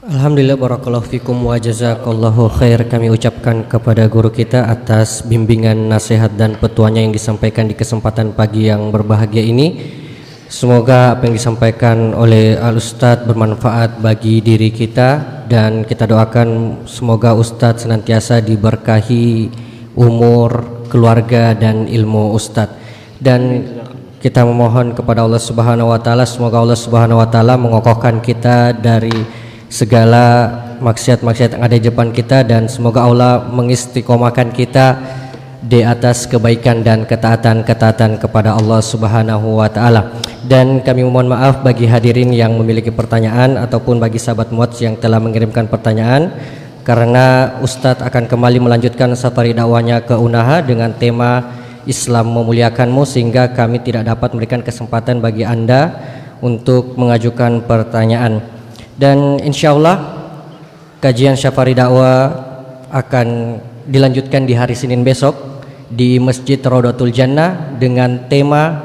Alhamdulillah, barakallahu fikum wa jazakallahu khair. Kami ucapkan kepada guru kita atas bimbingan, nasihat dan petuanya yang disampaikan di kesempatan pagi yang berbahagia ini. Semoga apa yang disampaikan oleh Al-Ustadz bermanfaat bagi diri kita, dan kita doakan semoga Ustadz senantiasa diberkahi umur, keluarga dan ilmu Ustadz. Dan kita memohon kepada Allah Subhanahu wa taala, semoga Allah Subhanahu wa taala mengokohkan kita dari segala maksiat-maksiat yang ada di depan kita, dan semoga Allah mengistiqomahkan kita di atas kebaikan dan ketaatan-ketaatan kepada Allah Subhanahu wa taala. Dan kami mohon maaf bagi hadirin yang memiliki pertanyaan ataupun bagi sahabat Muatz yang telah mengirimkan pertanyaan, karena Ustadz akan kembali melanjutkan safari dakwahnya ke Unaha dengan tema Islam memuliakanmu, sehingga kami tidak dapat memberikan kesempatan bagi Anda untuk mengajukan pertanyaan. Dan insya Allah kajian Syafari Dakwah akan dilanjutkan di hari Senin besok di Masjid Raudatul Jannah dengan tema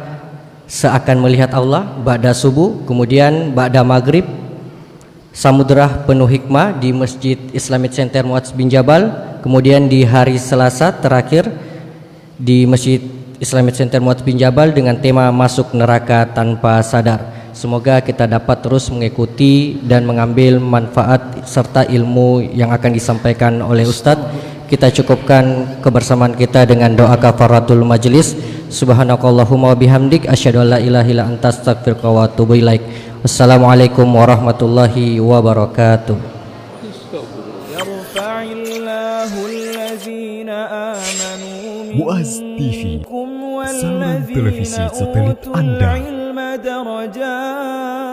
Seakan Melihat Allah ba'da subuh, kemudian ba'da maghrib Samudra Penuh Hikmah di Masjid Islamic Center Muatz bin Jabal, kemudian di hari Selasa terakhir di Masjid Islamic Center Muatz bin Jabal dengan tema Masuk Neraka Tanpa Sadar. Semoga kita dapat terus mengikuti dan mengambil manfaat serta ilmu yang akan disampaikan oleh Ustadz. Kita cukupkan kebersamaan kita dengan doa kafaratul majlis. Subhanakallahumma wa bihamdik asyhadu an la ilaha illa anta astaghfiruka wa atubu ilaik. Wassalamualaikum warahmatullahi wabarakatuh. Muaz TV, saluran televisi satelit Anda. درجات